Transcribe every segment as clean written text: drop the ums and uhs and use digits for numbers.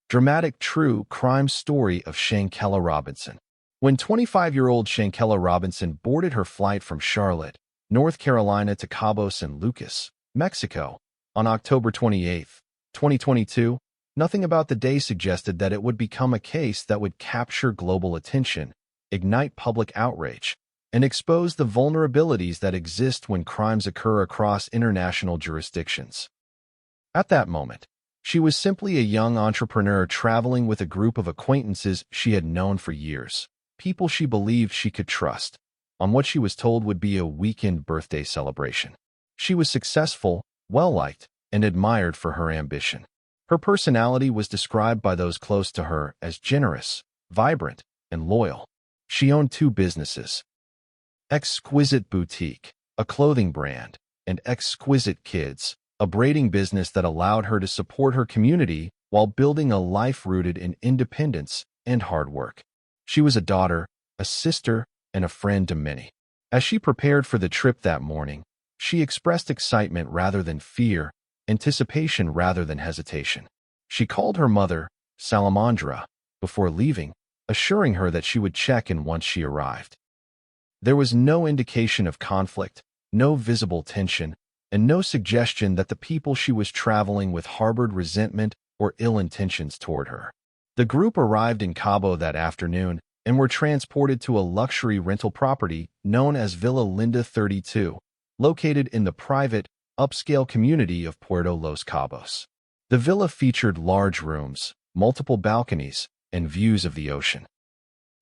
dramatic true crime story of Shanquella Robinson. When 25-year-old Shanquella Robinson boarded her flight from Charlotte, North Carolina to Cabo San Lucas, Mexico, on October 28, 2022, nothing about the day suggested that it would become a case that would capture global attention, ignite public outrage, and expose the vulnerabilities that exist when crimes occur across international jurisdictions. At that moment, she was simply a young entrepreneur traveling with a group of acquaintances she had known for years, people she believed she could trust, on what she was told would be a weekend birthday celebration. She was successful, well-liked, and admired for her ambition. Her personality was described by those close to her as generous, vibrant, and loyal. She owned two businesses: Exquisite Boutique, a clothing brand, and Exquisite Kids, a braiding business that allowed her to support her community while building a life rooted in independence and hard work. She was a daughter, a sister, and a friend to many. As she prepared for the trip that morning, she expressed excitement rather than fear, anticipation rather than hesitation. She called her mother, Salamandra, before leaving, assuring her that she would check in once she arrived. There was no indication of conflict, no visible tension, and no suggestion that the people she was traveling with harbored resentment or ill intentions toward her. The group arrived in Cabo that afternoon and were transported to a luxury rental property known as Villa Linda 32, located in the private, upscale community of Puerto Los Cabos. The villa featured large rooms, multiple balconies, and views of the ocean.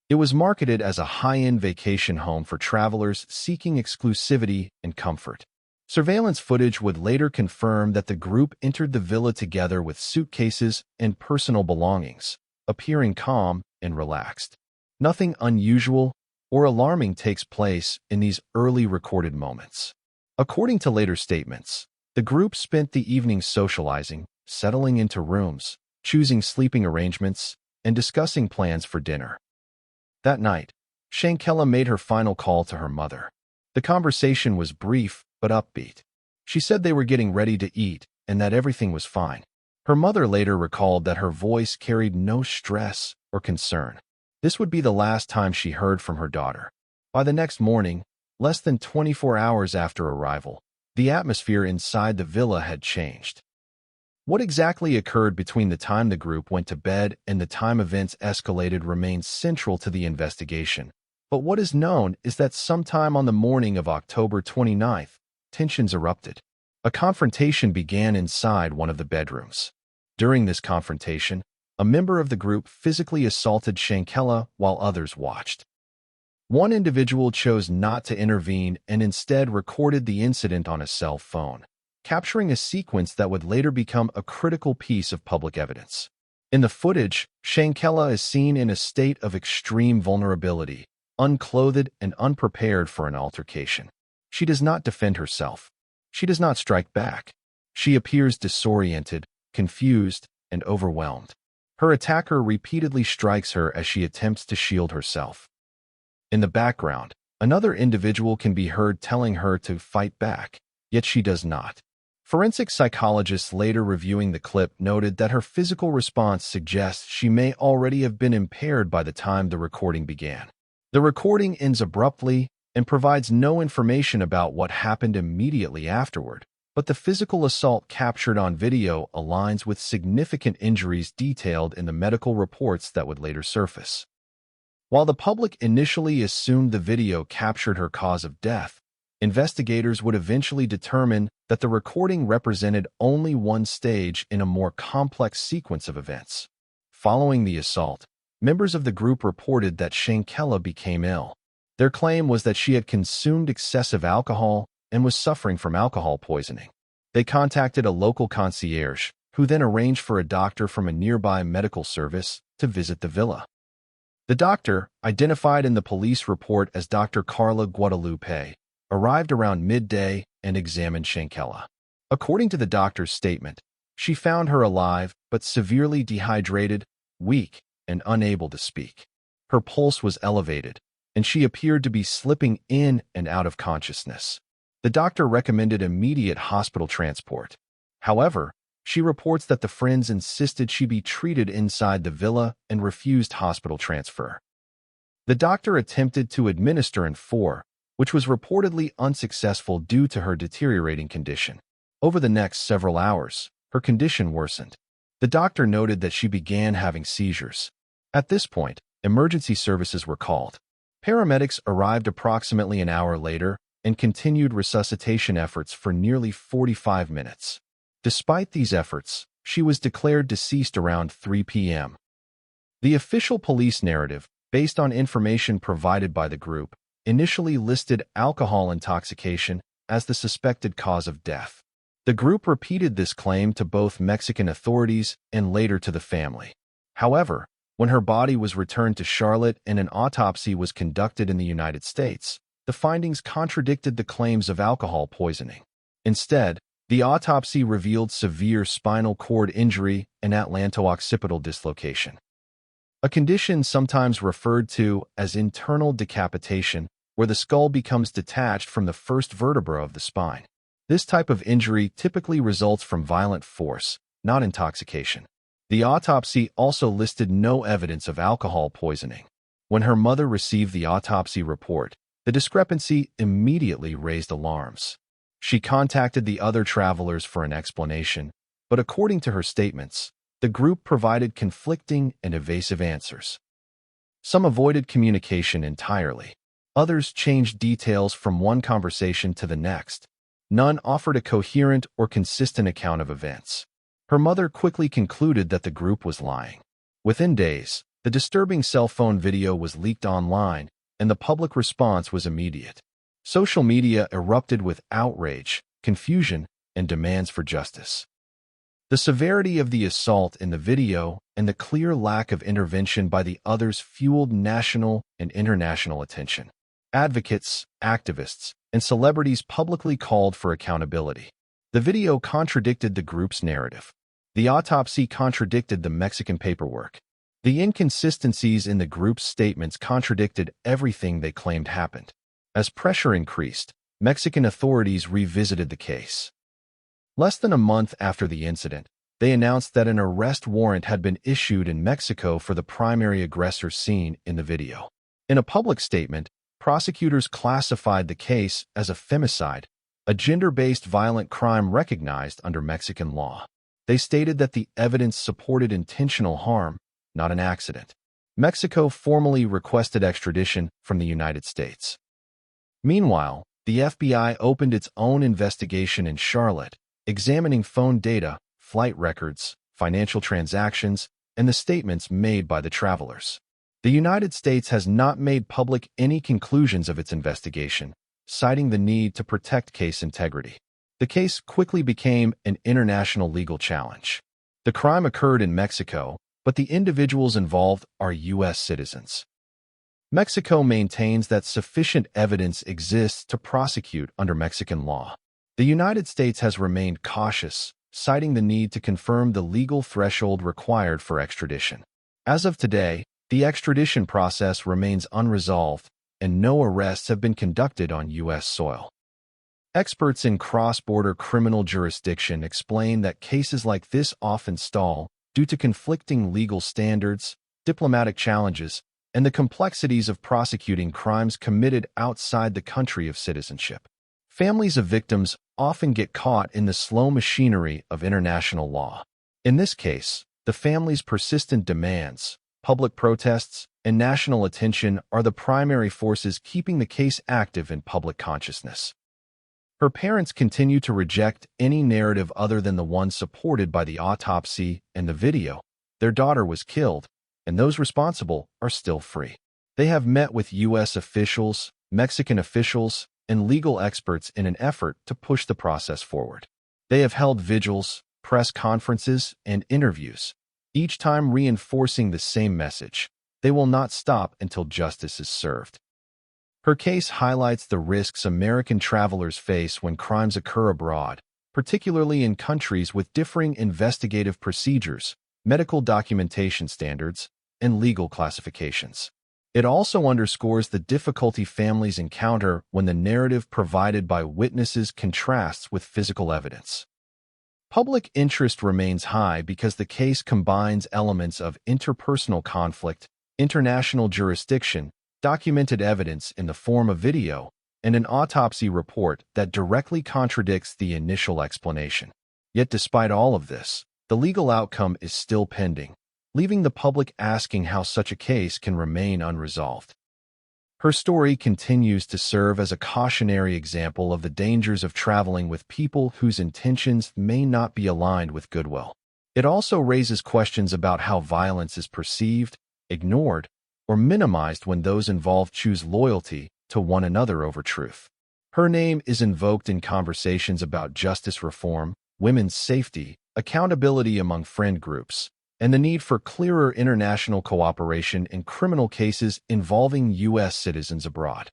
It was marketed as a high-end vacation home for travelers seeking exclusivity and comfort. Surveillance footage would later confirm that the group entered the villa together with suitcases and personal belongings, appearing calm and relaxed. Nothing unusual or alarming takes place in these early recorded moments. According to later statements, the group spent the evening socializing, settling into rooms, choosing sleeping arrangements, and discussing plans for dinner. That night, Shanquella made her final call to her mother. The conversation was brief but upbeat. She said they were getting ready to eat and that everything was fine. Her mother later recalled that her voice carried no stress or concern. This would be the last time she heard from her daughter. By the next morning, less than 24 hours after arrival, the atmosphere inside the villa had changed. What exactly occurred between the time the group went to bed and the time events escalated remains central to the investigation. But what is known is that sometime on the morning of October 29th, tensions erupted. A confrontation began inside one of the bedrooms. During this confrontation, a member of the group physically assaulted Shanquella while others watched. One individual chose not to intervene and instead recorded the incident on a cell phone, capturing a sequence that would later become a critical piece of public evidence. In the footage, Shanquella is seen in a state of extreme vulnerability, unclothed and unprepared for an altercation. She does not defend herself. She does not strike back. She appears disoriented, confused, and overwhelmed. Her attacker repeatedly strikes her as she attempts to shield herself. In the background, another individual can be heard telling her to fight back, yet she does not. Forensic psychologists later reviewing the clip noted that her physical response suggests she may already have been impaired by the time the recording began. The recording ends abruptly and provides no information about what happened immediately afterward, but the physical assault captured on video aligns with significant injuries detailed in the medical reports that would later surface. While the public initially assumed the video captured her cause of death, investigators would eventually determine that the recording represented only one stage in a more complex sequence of events. Following the assault, members of the group reported that Shanquella became ill. Their claim was that she had consumed excessive alcohol and was suffering from alcohol poisoning. They contacted a local concierge, who then arranged for a doctor from a nearby medical service to visit the villa. The doctor, identified in the police report as Dr. Carla Guadalupe, arrived around midday and examined Shanquella. According to the doctor's statement, she found her alive but severely dehydrated, weak, and unable to speak. Her pulse was elevated, and she appeared to be slipping in and out of consciousness. The doctor recommended immediate hospital transport. However, She reports that the friends insisted she be treated inside the villa and refused hospital transfer. The doctor attempted to administer N4, which was reportedly unsuccessful due to her deteriorating condition. Over the next several hours, her condition worsened. The doctor noted that she began having seizures. At this point, emergency services were called. Paramedics arrived approximately an hour later and continued resuscitation efforts for nearly 45 minutes. Despite these efforts, she was declared deceased around 3 p.m. The official police narrative, based on information provided by the group, initially listed alcohol intoxication as the suspected cause of death. The group repeated this claim to both Mexican authorities and later to the family. However, when her body was returned to Charlotte and an autopsy was conducted in the United States, the findings contradicted the claims of alcohol poisoning. Instead, the autopsy revealed severe spinal cord injury and atlanto-occipital dislocation, a condition sometimes referred to as internal decapitation, where the skull becomes detached from the first vertebra of the spine. This type of injury typically results from violent force, not intoxication. The autopsy also listed no evidence of alcohol poisoning. When her mother received the autopsy report, the discrepancy immediately raised alarms. She contacted the other travelers for an explanation, but according to her statements, the group provided conflicting and evasive answers. Some avoided communication entirely. Others changed details from one conversation to the next. None offered a coherent or consistent account of events. Her mother quickly concluded that the group was lying. Within days, the disturbing cell phone video was leaked online, and the public response was immediate. Social media erupted with outrage, confusion, and demands for justice. The severity of the assault in the video and the clear lack of intervention by the others fueled national and international attention. Advocates, activists, and celebrities publicly called for accountability. The video contradicted the group's narrative. The autopsy contradicted the Mexican paperwork. The inconsistencies in the group's statements contradicted everything they claimed happened. As pressure increased, Mexican authorities revisited the case. Less than a month after the incident, they announced that an arrest warrant had been issued in Mexico for the primary aggressor seen in the video. In a public statement, prosecutors classified the case as a femicide, a gender-based violent crime recognized under Mexican law. They stated that the evidence supported intentional harm, not an accident. Mexico formally requested extradition from the United States. Meanwhile, the FBI opened its own investigation in Charlotte, examining phone data, flight records, financial transactions, and the statements made by the travelers. The United States has not made public any conclusions of its investigation, citing the need to protect case integrity. The case quickly became an international legal challenge. The crime occurred in Mexico, but the individuals involved are U.S. citizens. Mexico maintains that sufficient evidence exists to prosecute under Mexican law. The United States has remained cautious, citing the need to confirm the legal threshold required for extradition. As of today, the extradition process remains unresolved, and no arrests have been conducted on U.S. soil. Experts in cross-border criminal jurisdiction explain that cases like this often stall due to conflicting legal standards, diplomatic challenges, and the complexities of prosecuting crimes committed outside the country of citizenship. Families of victims often get caught in the slow machinery of international law. In this case, the family's persistent demands, public protests, and national attention are the primary forces keeping the case active in public consciousness. Her parents continue to reject any narrative other than the one supported by the autopsy and the video. Their daughter was killed, and those responsible are still free. They have met with U.S. officials, Mexican officials, and legal experts in an effort to push the process forward. They have held vigils, press conferences, and interviews, each time reinforcing the same message: they will not stop until justice is served. Her case highlights the risks American travelers face when crimes occur abroad, particularly in countries with differing investigative procedures, medical documentation standards, and legal classifications. It also underscores the difficulty families encounter when the narrative provided by witnesses contrasts with physical evidence. Public interest remains high because the case combines elements of interpersonal conflict, international jurisdiction, documented evidence in the form of video, and an autopsy report that directly contradicts the initial explanation. Yet despite all of this, the legal outcome is still pending, leaving the public asking how such a case can remain unresolved. Her story continues to serve as a cautionary example of the dangers of traveling with people whose intentions may not be aligned with goodwill. It also raises questions about how violence is perceived, ignored, or minimized when those involved choose loyalty to one another over truth. Her name is invoked in conversations about justice reform, women's safety, accountability among friend groups, and the need for clearer international cooperation in criminal cases involving U.S. citizens abroad.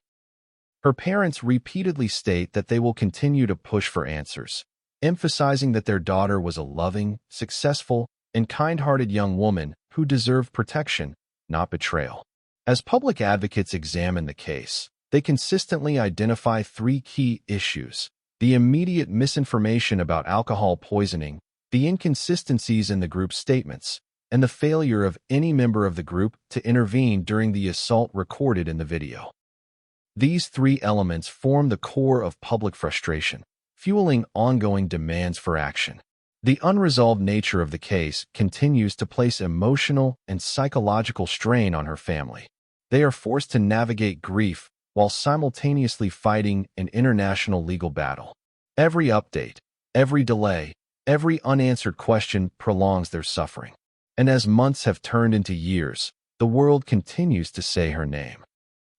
Her parents repeatedly state that they will continue to push for answers, emphasizing that their daughter was a loving, successful, and kind-hearted young woman who deserved protection, not betrayal. As public advocates examine the case, they consistently identify three key issues: the immediate misinformation about alcohol poisoning, the inconsistencies in the group's statements, and the failure of any member of the group to intervene during the assault recorded in the video. These three elements form the core of public frustration, fueling ongoing demands for action. The unresolved nature of the case continues to place emotional and psychological strain on her family. They are forced to navigate grief while simultaneously fighting an international legal battle. Every update, every delay, every unanswered question prolongs their suffering. And as months have turned into years, the world continues to say her name.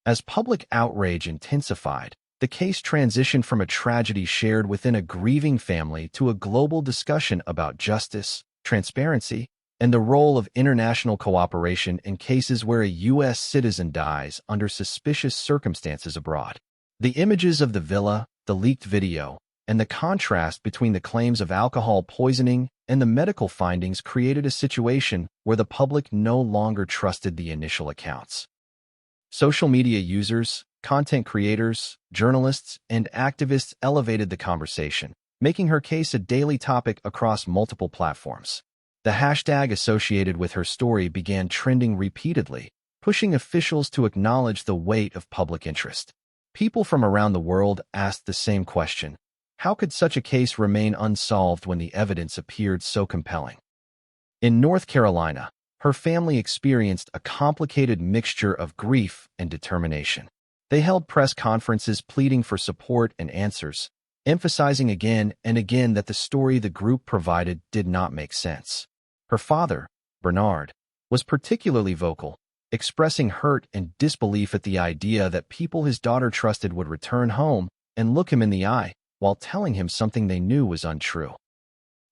As public outrage intensified, the case transitioned from a tragedy shared within a grieving family to a global discussion about justice, transparency, and the role of international cooperation in cases where a U.S. citizen dies under suspicious circumstances abroad. The images of the villa, the leaked video, and the contrast between the claims of alcohol poisoning and the medical findings created a situation where the public no longer trusted the initial accounts. Social media users, content creators, journalists, and activists elevated the conversation, making her case a daily topic across multiple platforms. The hashtag associated with her story began trending repeatedly, pushing officials to acknowledge the weight of public interest. People from around the world asked the same question: how could such a case remain unsolved when the evidence appeared so compelling? In North Carolina, her family experienced a complicated mixture of grief and determination. They held press conferences pleading for support and answers, emphasizing again and again that the story the group provided did not make sense. Her father, Bernard, was particularly vocal, expressing hurt and disbelief at the idea that people his daughter trusted would return home and look him in the eye while telling him something they knew was untrue.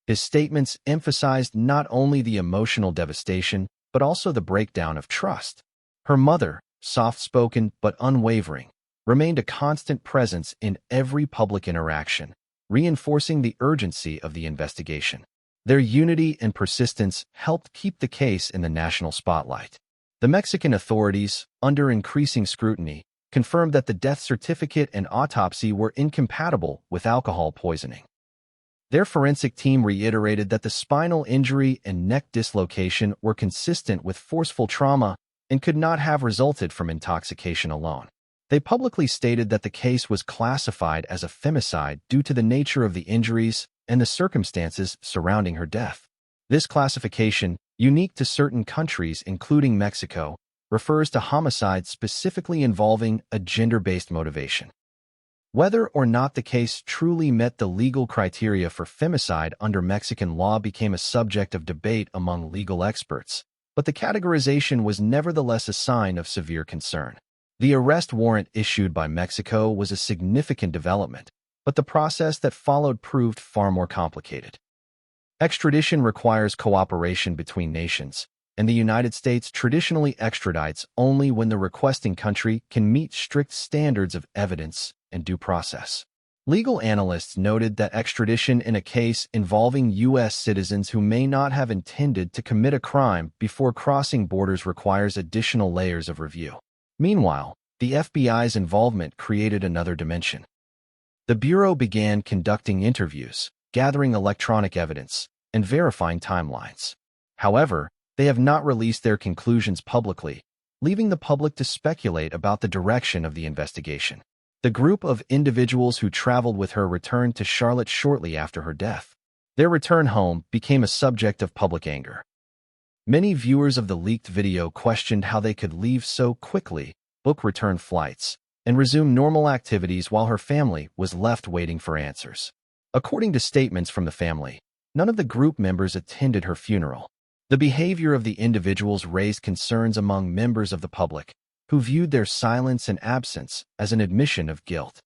His statements emphasized not only the emotional devastation, but also the breakdown of trust. Her mother, soft-spoken but unwavering, remained a constant presence in every public interaction, reinforcing the urgency of the investigation. Their unity and persistence helped keep the case in the national spotlight. The Mexican authorities, under increasing scrutiny, confirmed that the death certificate and autopsy were incompatible with alcohol poisoning. Their forensic team reiterated that the spinal injury and neck dislocation were consistent with forceful trauma and could not have resulted from intoxication alone. They publicly stated that the case was classified as a femicide due to the nature of the injuries and the circumstances surrounding her death. This classification, unique to certain countries including Mexico, refers to homicide specifically involving a gender-based motivation. Whether or not the case truly met the legal criteria for femicide under Mexican law became a subject of debate among legal experts, but the categorization was nevertheless a sign of severe concern. The arrest warrant issued by Mexico was a significant development, but the process that followed proved far more complicated. Extradition requires cooperation between nations, and the United States traditionally extradites only when the requesting country can meet strict standards of evidence and due process. Legal analysts noted that extradition in a case involving U.S. citizens who may not have intended to commit a crime before crossing borders requires additional layers of review. Meanwhile, the FBI's involvement created another dimension. The Bureau began conducting interviews, gathering electronic evidence, and verifying timelines. However, they have not released their conclusions publicly, leaving the public to speculate about the direction of the investigation. The group of individuals who traveled with her returned to Charlotte shortly after her death. Their return home became a subject of public anger. Many viewers of the leaked video questioned how they could leave so quickly, book return flights, and resume normal activities while her family was left waiting for answers. According to statements from the family, none of the group members attended her funeral. The behavior of the individuals raised concerns among members of the public, who viewed their silence and absence as an admission of guilt.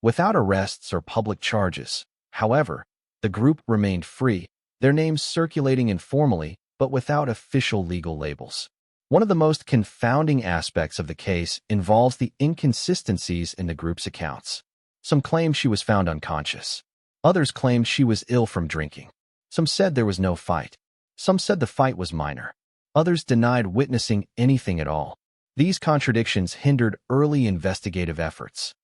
Without arrests or public charges, however, the group remained free, their names circulating informally but without official legal labels. One of the most confounding aspects of the case involves the inconsistencies in the group's accounts. Some claim she was found unconscious. Others claimed she was ill from drinking. Some said there was no fight. Some said the fight was minor. Others denied witnessing anything at all. These contradictions hindered early investigative efforts.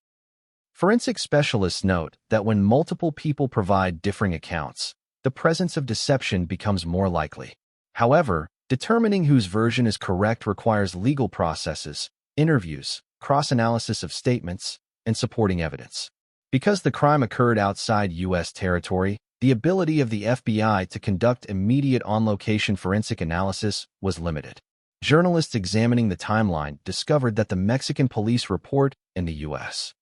Forensic specialists note that when multiple people provide differing accounts, the presence of deception becomes more likely. However, determining whose version is correct requires legal processes, interviews, cross-analysis of statements, and supporting evidence. Because the crime occurred outside U.S. territory, the ability of the FBI to conduct immediate on-location forensic analysis was limited. Journalists examining the timeline discovered that the Mexican police report and the U.S.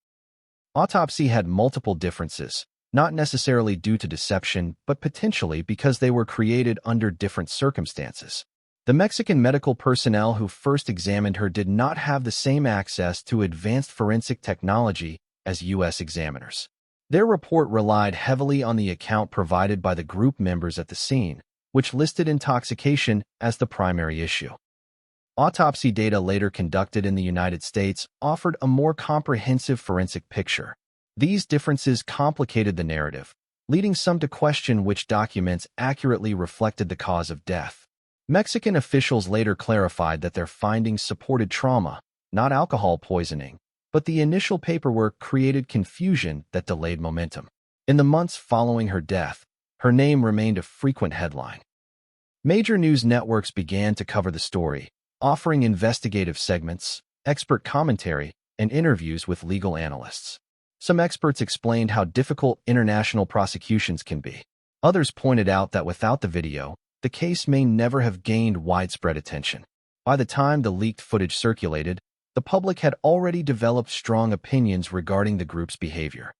autopsy had multiple differences, not necessarily due to deception, but potentially because they were created under different circumstances. The Mexican medical personnel who first examined her did not have the same access to advanced forensic technology as U.S. examiners. Their report relied heavily on the account provided by the group members at the scene, which listed intoxication as the primary issue. Autopsy data later conducted in the United States offered a more comprehensive forensic picture. These differences complicated the narrative, leading some to question which documents accurately reflected the cause of death. Mexican officials later clarified that their findings supported trauma, not alcohol poisoning, but the initial paperwork created confusion that delayed momentum. In the months following her death, her name remained a frequent headline. Major news networks began to cover the story, offering investigative segments, expert commentary, and interviews with legal analysts. Some experts explained how difficult international prosecutions can be. Others pointed out that without the video, the case may never have gained widespread attention. By the time the leaked footage circulated, the public had already developed strong opinions regarding the group's behavior.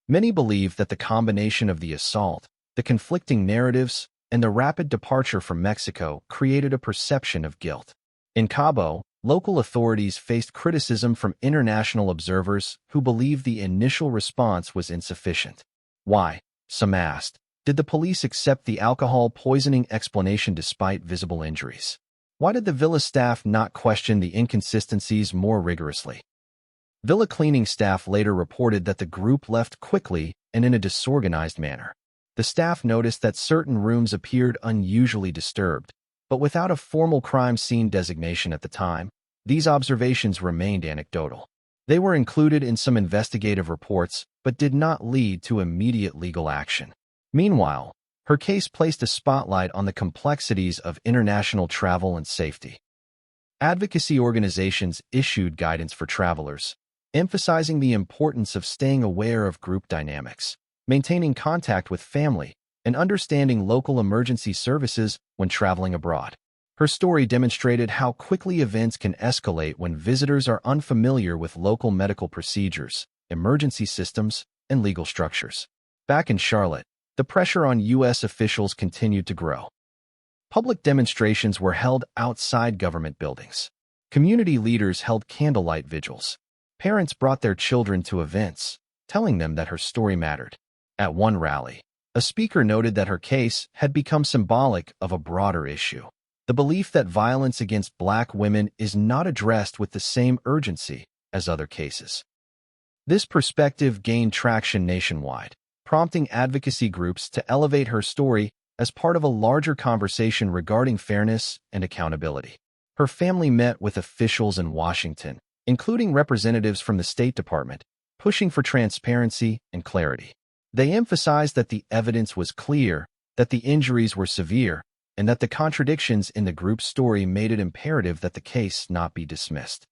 Many believe that the combination of the assault, the conflicting narratives, and the rapid departure from Mexico created a perception of guilt. In Cabo, local authorities faced criticism from international observers who believed the initial response was insufficient. Why, some asked, did the police accept the alcohol poisoning explanation despite visible injuries? Why did the villa staff not question the inconsistencies more rigorously? Villa cleaning staff later reported that the group left quickly and in a disorganized manner. The staff noticed that certain rooms appeared unusually disturbed, but without a formal crime scene designation at the time, these observations remained anecdotal. They were included in some investigative reports, but did not lead to immediate legal action. Meanwhile, her case placed a spotlight on the complexities of international travel and safety. Advocacy organizations issued guidance for travelers, emphasizing the importance of staying aware of group dynamics, maintaining contact with family, and understanding local emergency services when traveling abroad. Her story demonstrated how quickly events can escalate when visitors are unfamiliar with local medical procedures, emergency systems, and legal structures. Back in Charlotte, the pressure on U.S. officials continued to grow. Public demonstrations were held outside government buildings. Community leaders held candlelight vigils. Parents brought their children to events, telling them that her story mattered. At one rally, a speaker noted that her case had become symbolic of a broader issue. The belief that violence against Black women is not addressed with the same urgency as other cases. This perspective gained traction nationwide, prompting advocacy groups to elevate her story as part of a larger conversation regarding fairness and accountability. Her family met with officials in Washington, including representatives from the State Department, pushing for transparency and clarity. They emphasized that the evidence was clear, that the injuries were severe, and that the contradictions in the group's story made it imperative that the case not be dismissed.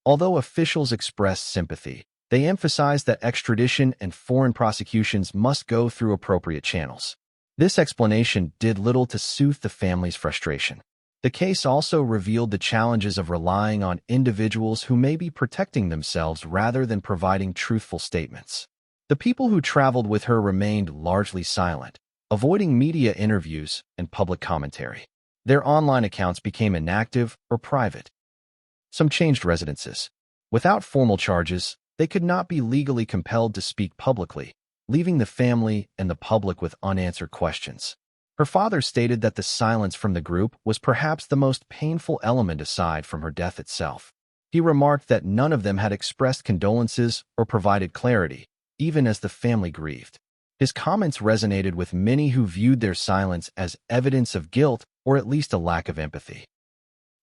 Although officials expressed sympathy, they emphasized that extradition and foreign prosecutions must go through appropriate channels. This explanation did little to soothe the family's frustration. The case also revealed the challenges of relying on individuals who may be protecting themselves rather than providing truthful statements. The people who traveled with her remained largely silent, avoiding media interviews and public commentary. Their online accounts became inactive or private. Some changed residences. Without formal charges, they could not be legally compelled to speak publicly, leaving the family and the public with unanswered questions. Her father stated that the silence from the group was perhaps the most painful element aside from her death itself. He remarked that none of them had expressed condolences or provided clarity, even as the family grieved. His comments resonated with many who viewed their silence as evidence of guilt or at least a lack of empathy.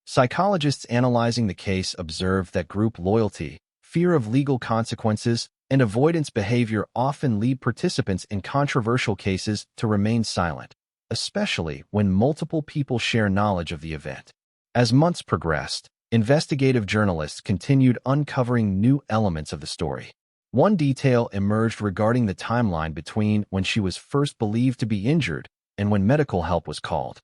Psychologists analyzing the case observed that group loyalty, fear of legal consequences, and avoidance behavior often lead participants in controversial cases to remain silent, especially when multiple people share knowledge of the event. As months progressed, investigative journalists continued uncovering new elements of the story. One detail emerged regarding the timeline between when she was first believed to be injured and when medical help was called.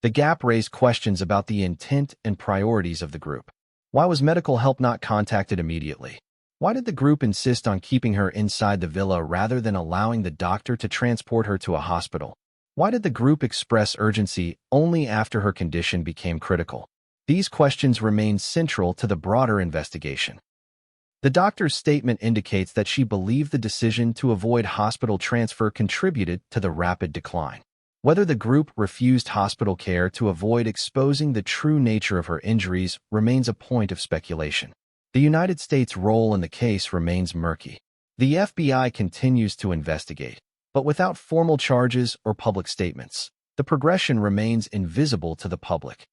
The gap raised questions about the intent and priorities of the group. Why was medical help not contacted immediately? Why did the group insist on keeping her inside the villa rather than allowing the doctor to transport her to a hospital? Why did the group express urgency only after her condition became critical? These questions remain central to the broader investigation. The doctor's statement indicates that she believed the decision to avoid hospital transfer contributed to the rapid decline. Whether the group refused hospital care to avoid exposing the true nature of her injuries remains a point of speculation. The United States' role in the case remains murky. The FBI continues to investigate, but without formal charges or public statements, the progression remains invisible to the public.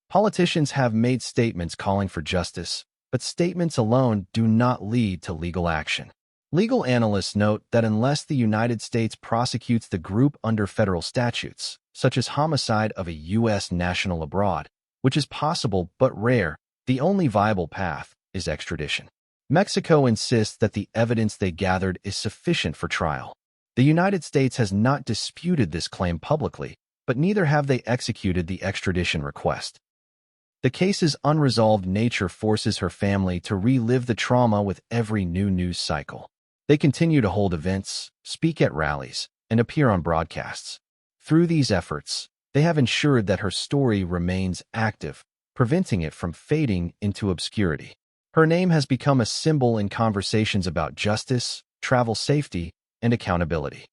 Politicians have made statements calling for justice, but statements alone do not lead to legal action. Legal analysts note that unless the United States prosecutes the group under federal statutes, such as homicide of a U.S. national abroad, which is possible but rare, the only viable path is extradition. Mexico insists that the evidence they gathered is sufficient for trial. The United States has not disputed this claim publicly, but neither have they executed the extradition request. The case's unresolved nature forces her family to relive the trauma with every new news cycle. They continue to hold events, speak at rallies, and appear on broadcasts. Through these efforts, they have ensured that her story remains active, preventing it from fading into obscurity. Her name has become a symbol in conversations about justice, travel safety, and accountability.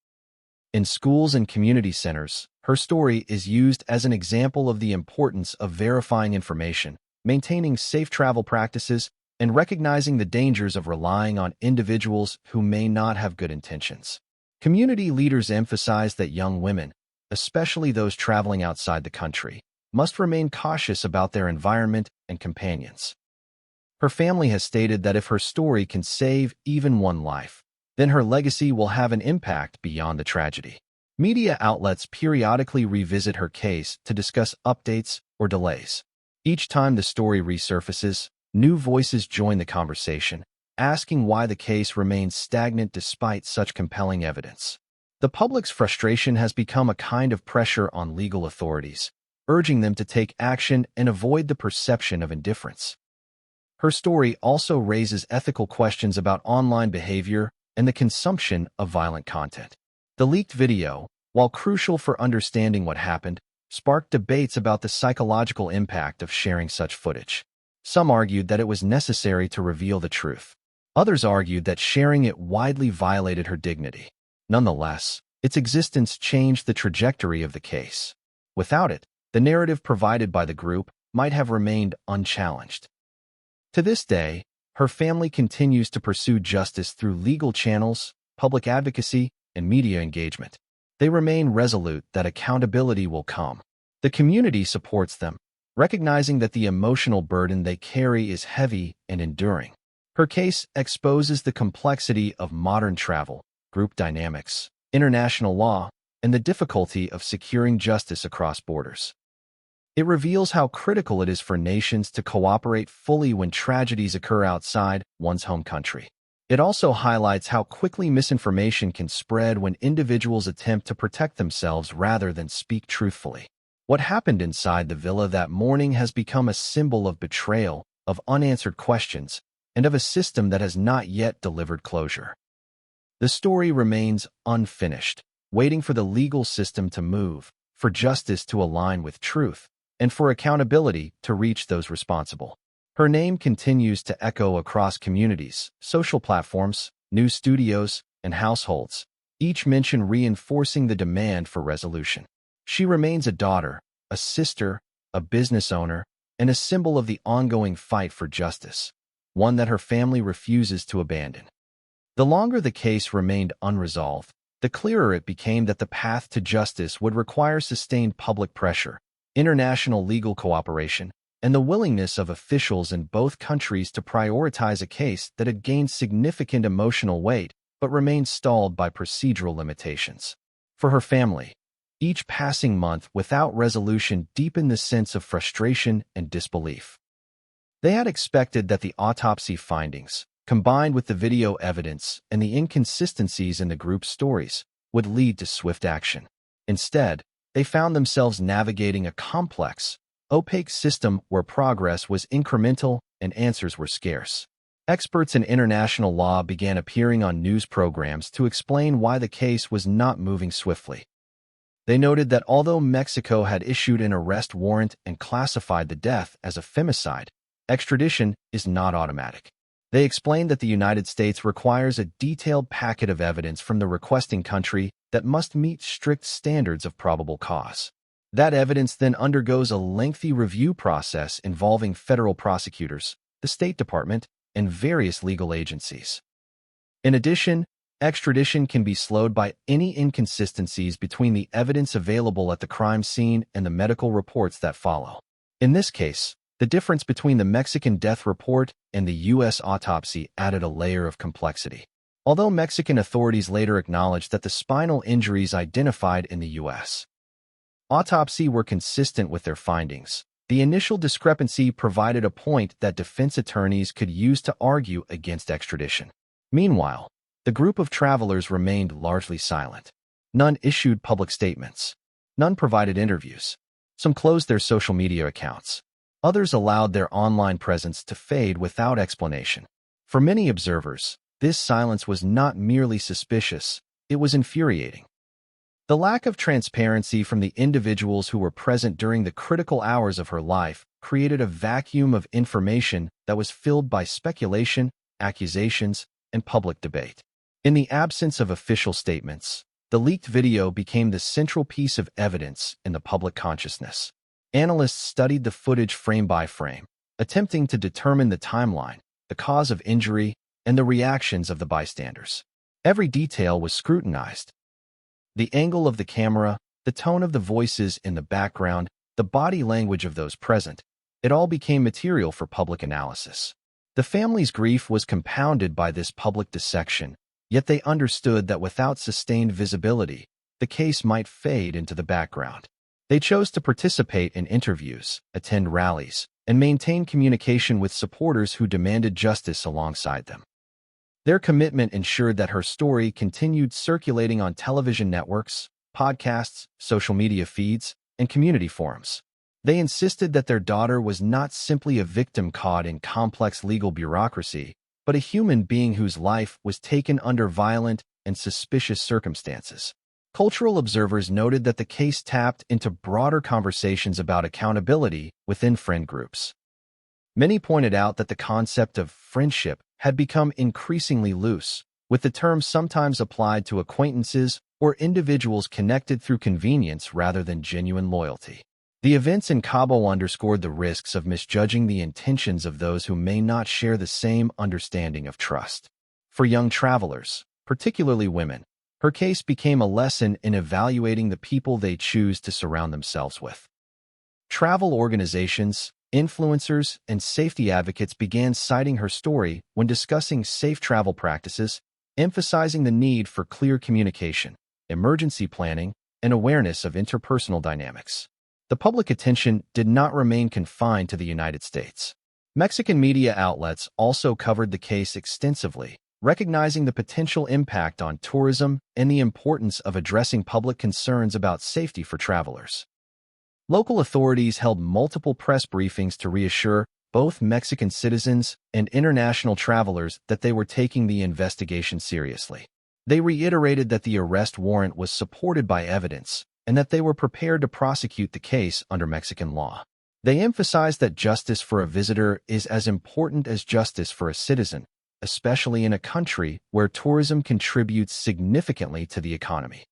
In schools and community centers, her story is used as an example of the importance of verifying information, maintaining safe travel practices, and recognizing the dangers of relying on individuals who may not have good intentions. Community leaders emphasize that young women, especially those traveling outside the country, must remain cautious about their environment and companions. Her family has stated that if her story can save even one life, then her legacy will have an impact beyond the tragedy. Media outlets periodically revisit her case to discuss updates or delays. Each time the story resurfaces, new voices join the conversation, asking why the case remains stagnant despite such compelling evidence. The public's frustration has become a kind of pressure on legal authorities, urging them to take action and avoid the perception of indifference. Her story also raises ethical questions about online behavior and the consumption of violent content. The leaked video, while crucial for understanding what happened, sparked debates about the psychological impact of sharing such footage. Some argued that it was necessary to reveal the truth. Others argued that sharing it widely violated her dignity. Nonetheless, its existence changed the trajectory of the case. Without it, the narrative provided by the group might have remained unchallenged. To this day, her family continues to pursue justice through legal channels, public advocacy, and media engagement. They remain resolute that accountability will come. The community supports them, recognizing that the emotional burden they carry is heavy and enduring. Her case exposes the complexity of modern travel, group dynamics, international law, and the difficulty of securing justice across borders. It reveals how critical it is for nations to cooperate fully when tragedies occur outside one's home country. It also highlights how quickly misinformation can spread when individuals attempt to protect themselves rather than speak truthfully. What happened inside the villa that morning has become a symbol of betrayal, of unanswered questions, and of a system that has not yet delivered closure. The story remains unfinished, waiting for the legal system to move, for justice to align with truth, and for accountability to reach those responsible. Her name continues to echo across communities, social platforms, news studios, and households, each mention reinforcing the demand for resolution. She remains a daughter, a sister, a business owner, and a symbol of the ongoing fight for justice, one that her family refuses to abandon. The longer the case remained unresolved, the clearer it became that the path to justice would require sustained public pressure, international legal cooperation, and the willingness of officials in both countries to prioritize a case that had gained significant emotional weight but remained stalled by procedural limitations. For her family, each passing month without resolution deepened the sense of frustration and disbelief. They had expected that the autopsy findings, combined with the video evidence and the inconsistencies in the group's stories, would lead to swift action. Instead, they found themselves navigating a complex, opaque system where progress was incremental and answers were scarce. Experts in international law began appearing on news programs to explain why the case was not moving swiftly. They noted that although Mexico had issued an arrest warrant and classified the death as a femicide, extradition is not automatic. They explained that the United States requires a detailed packet of evidence from the requesting country that must meet strict standards of probable cause. That evidence then undergoes a lengthy review process involving federal prosecutors, the State Department, and various legal agencies. In addition, extradition can be slowed by any inconsistencies between the evidence available at the crime scene and the medical reports that follow. In this case, the difference between the Mexican death report and the U.S. autopsy added a layer of complexity. Although Mexican authorities later acknowledged that the spinal injuries identified in the U.S. autopsy were consistent with their findings, the initial discrepancy provided a point that defense attorneys could use to argue against extradition. Meanwhile, the group of travelers remained largely silent. None issued public statements. None provided interviews. Some closed their social media accounts. Others allowed their online presence to fade without explanation. For many observers, this silence was not merely suspicious, it was infuriating. The lack of transparency from the individuals who were present during the critical hours of her life created a vacuum of information that was filled by speculation, accusations, and public debate. In the absence of official statements, the leaked video became the central piece of evidence in the public consciousness. Analysts studied the footage frame by frame, attempting to determine the timeline, the cause of injury, and the reactions of the bystanders. Every detail was scrutinized. The angle of the camera, the tone of the voices in the background, the body language of those present, it all became material for public analysis. The family's grief was compounded by this public dissection, yet they understood that without sustained visibility, the case might fade into the background. They chose to participate in interviews, attend rallies, and maintain communication with supporters who demanded justice alongside them. Their commitment ensured that her story continued circulating on television networks, podcasts, social media feeds, and community forums. They insisted that their daughter was not simply a victim caught in complex legal bureaucracy, but a human being whose life was taken under violent and suspicious circumstances. Cultural observers noted that the case tapped into broader conversations about accountability within friend groups. Many pointed out that the concept of friendship had become increasingly loose, with the term sometimes applied to acquaintances or individuals connected through convenience rather than genuine loyalty. The events in Cabo underscored the risks of misjudging the intentions of those who may not share the same understanding of trust. For young travelers, particularly women, her case became a lesson in evaluating the people they choose to surround themselves with. Travel organizations, influencers, and safety advocates began citing her story when discussing safe travel practices, emphasizing the need for clear communication, emergency planning, and awareness of interpersonal dynamics. The public attention did not remain confined to the United States. Mexican media outlets also covered the case extensively, recognizing the potential impact on tourism and the importance of addressing public concerns about safety for travelers. Local authorities held multiple press briefings to reassure both Mexican citizens and international travelers that they were taking the investigation seriously. They reiterated that the arrest warrant was supported by evidence and that they were prepared to prosecute the case under Mexican law. They emphasized that justice for a visitor is as important as justice for a citizen, especially in a country where tourism contributes significantly to the economy.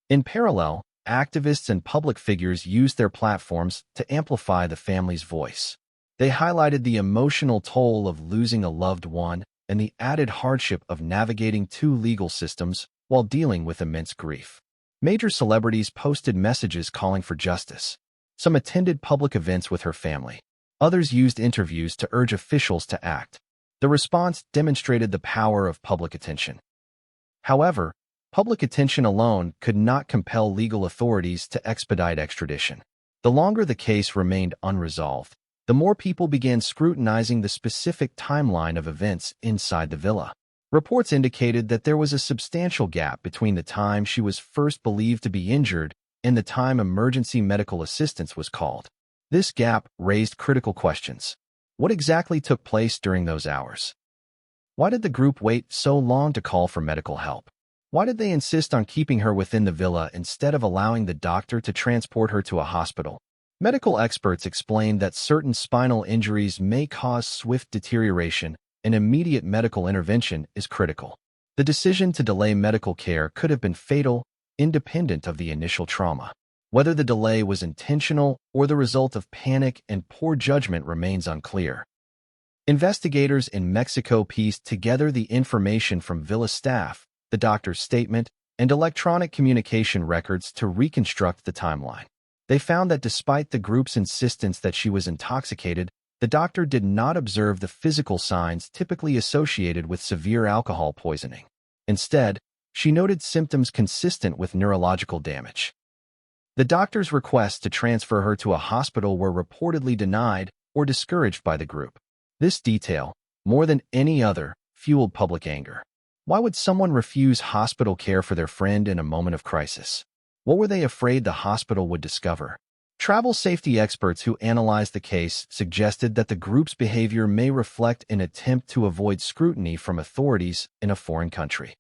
In parallel, activists and public figures used their platforms to amplify the family's voice. They highlighted the emotional toll of losing a loved one and the added hardship of navigating two legal systems while dealing with immense grief. Major celebrities posted messages calling for justice. Some attended public events with her family. Others used interviews to urge officials to act. The response demonstrated the power of public attention. However, public attention alone could not compel legal authorities to expedite extradition. The longer the case remained unresolved, the more people began scrutinizing the specific timeline of events inside the villa. Reports indicated that there was a substantial gap between the time she was first believed to be injured and the time emergency medical assistance was called. This gap raised critical questions. What exactly took place during those hours? Why did the group wait so long to call for medical help? Why did they insist on keeping her within the villa instead of allowing the doctor to transport her to a hospital? Medical experts explained that certain spinal injuries may cause swift deterioration and immediate medical intervention is critical. The decision to delay medical care could have been fatal, independent of the initial trauma. Whether the delay was intentional or the result of panic and poor judgment remains unclear. Investigators in Mexico pieced together the information from villa staff, the doctor's statement, and electronic communication records to reconstruct the timeline. They found that despite the group's insistence that she was intoxicated, the doctor did not observe the physical signs typically associated with severe alcohol poisoning. Instead, she noted symptoms consistent with neurological damage. The doctor's requests to transfer her to a hospital were reportedly denied or discouraged by the group. This detail, more than any other, fueled public anger. Why would someone refuse hospital care for their friend in a moment of crisis? What were they afraid the hospital would discover? Travel safety experts who analyzed the case suggested that the group's behavior may reflect an attempt to avoid scrutiny from authorities in a foreign country.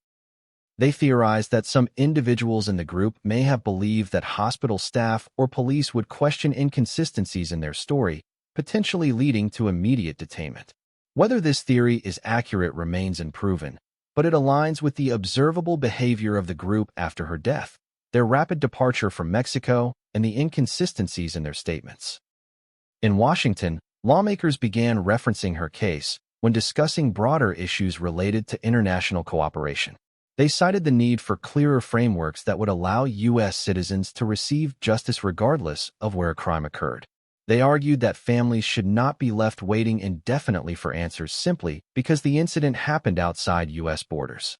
They theorized that some individuals in the group may have believed that hospital staff or police would question inconsistencies in their story, potentially leading to immediate detainment. Whether this theory is accurate remains unproven, but it aligns with the observable behavior of the group after her death, their rapid departure from Mexico, and the inconsistencies in their statements. In Washington, lawmakers began referencing her case when discussing broader issues related to international cooperation. They cited the need for clearer frameworks that would allow U.S. citizens to receive justice regardless of where a crime occurred. They argued that families should not be left waiting indefinitely for answers simply because the incident happened outside U.S. borders.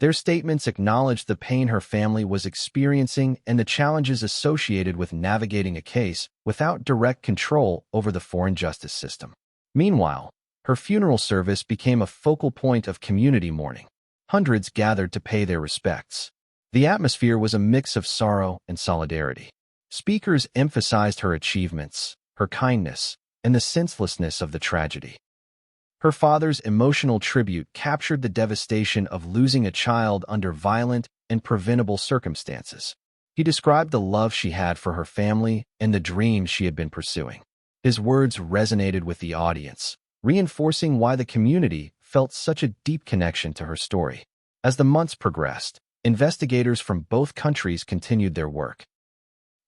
Their statements acknowledged the pain her family was experiencing and the challenges associated with navigating a case without direct control over the foreign justice system. Meanwhile, her funeral service became a focal point of community mourning. Hundreds gathered to pay their respects. The atmosphere was a mix of sorrow and solidarity. Speakers emphasized her achievements, her kindness, and the senselessness of the tragedy. Her father's emotional tribute captured the devastation of losing a child under violent and preventable circumstances. He described the love she had for her family and the dreams she had been pursuing. His words resonated with the audience, reinforcing why the community felt such a deep connection to her story. As the months progressed, investigators from both countries continued their work.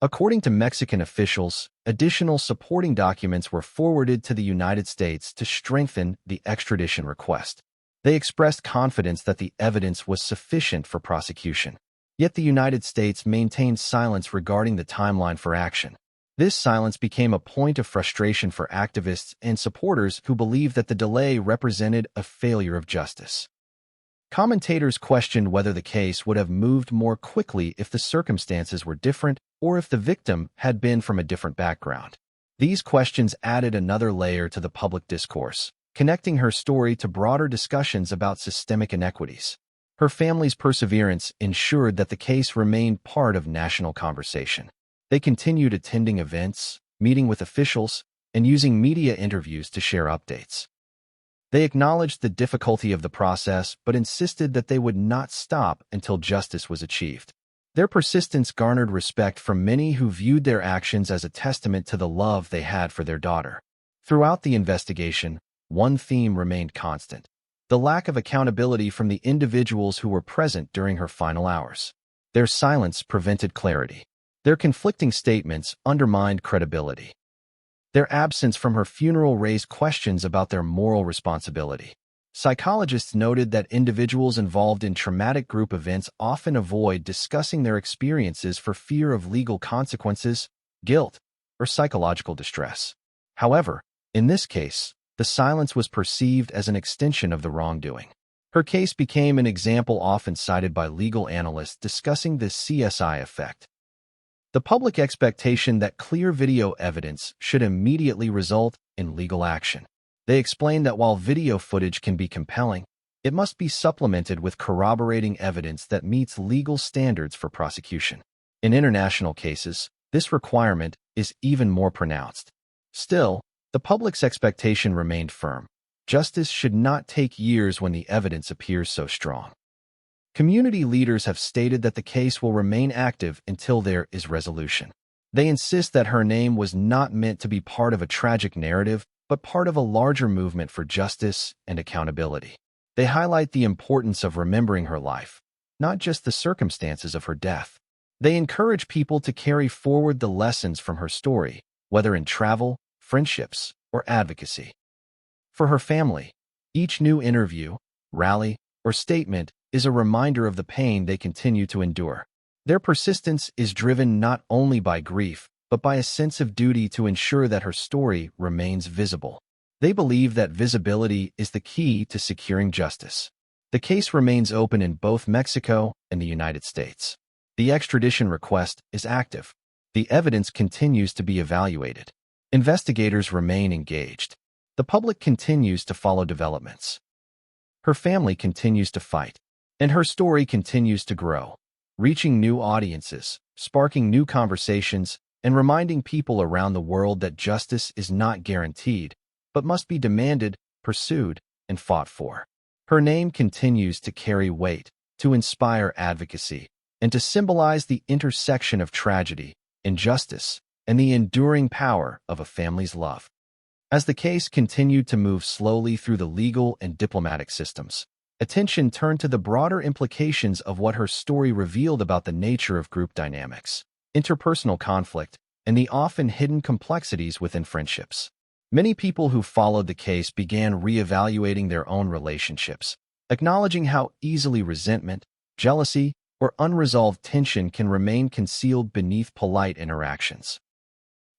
According to Mexican officials, additional supporting documents were forwarded to the United States to strengthen the extradition request. They expressed confidence that the evidence was sufficient for prosecution. Yet the United States maintained silence regarding the timeline for action. This silence became a point of frustration for activists and supporters who believed that the delay represented a failure of justice. Commentators questioned whether the case would have moved more quickly if the circumstances were different or if the victim had been from a different background. These questions added another layer to the public discourse, connecting her story to broader discussions about systemic inequities. Her family's perseverance ensured that the case remained part of national conversation. They continued attending events, meeting with officials, and using media interviews to share updates. They acknowledged the difficulty of the process but insisted that they would not stop until justice was achieved. Their persistence garnered respect from many who viewed their actions as a testament to the love they had for their daughter. Throughout the investigation, one theme remained constant: the lack of accountability from the individuals who were present during her final hours. Their silence prevented clarity. Their conflicting statements undermined credibility. Their absence from her funeral raised questions about their moral responsibility. Psychologists noted that individuals involved in traumatic group events often avoid discussing their experiences for fear of legal consequences, guilt, or psychological distress. However, in this case, the silence was perceived as an extension of the wrongdoing. Her case became an example often cited by legal analysts discussing the CSI effect. The public expectation that clear video evidence should immediately result in legal action. They explained that while video footage can be compelling, it must be supplemented with corroborating evidence that meets legal standards for prosecution. In international cases, this requirement is even more pronounced. Still, the public's expectation remained firm. Justice should not take years when the evidence appears so strong. Community leaders have stated that the case will remain active until there is resolution. They insist that her name was not meant to be part of a tragic narrative, but part of a larger movement for justice and accountability. They highlight the importance of remembering her life, not just the circumstances of her death. They encourage people to carry forward the lessons from her story, whether in travel, friendships, or advocacy. For her family, each new interview, rally, or statement is a reminder of the pain they continue to endure. Their persistence is driven not only by grief, but by a sense of duty to ensure that her story remains visible. They believe that visibility is the key to securing justice. The case remains open in both Mexico and the United States. The extradition request is active. The evidence continues to be evaluated. Investigators remain engaged. The public continues to follow developments. Her family continues to fight, and her story continues to grow, reaching new audiences, sparking new conversations, and reminding people around the world that justice is not guaranteed, but must be demanded, pursued, and fought for. Her name continues to carry weight, to inspire advocacy, and to symbolize the intersection of tragedy, injustice, and the enduring power of a family's love. As the case continued to move slowly through the legal and diplomatic systems, attention turned to the broader implications of what her story revealed about the nature of group dynamics, interpersonal conflict, and the often hidden complexities within friendships. Many people who followed the case began reevaluating their own relationships, acknowledging how easily resentment, jealousy, or unresolved tension can remain concealed beneath polite interactions.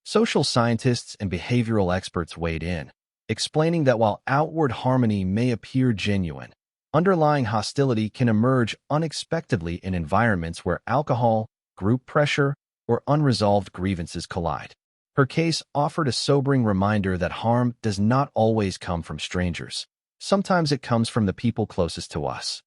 Social scientists and behavioral experts weighed in, explaining that while outward harmony may appear genuine, underlying hostility can emerge unexpectedly in environments where alcohol, group pressure, or unresolved grievances collide. Her case offered a sobering reminder that harm does not always come from strangers. Sometimes it comes from the people closest to us.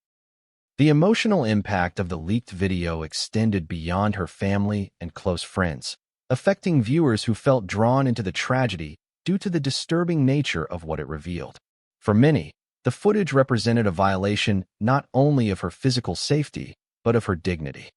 The emotional impact of the leaked video extended beyond her family and close friends, affecting viewers who felt drawn into the tragedy due to the disturbing nature of what it revealed. For many, the footage represented a violation not only of her physical safety, but of her dignity.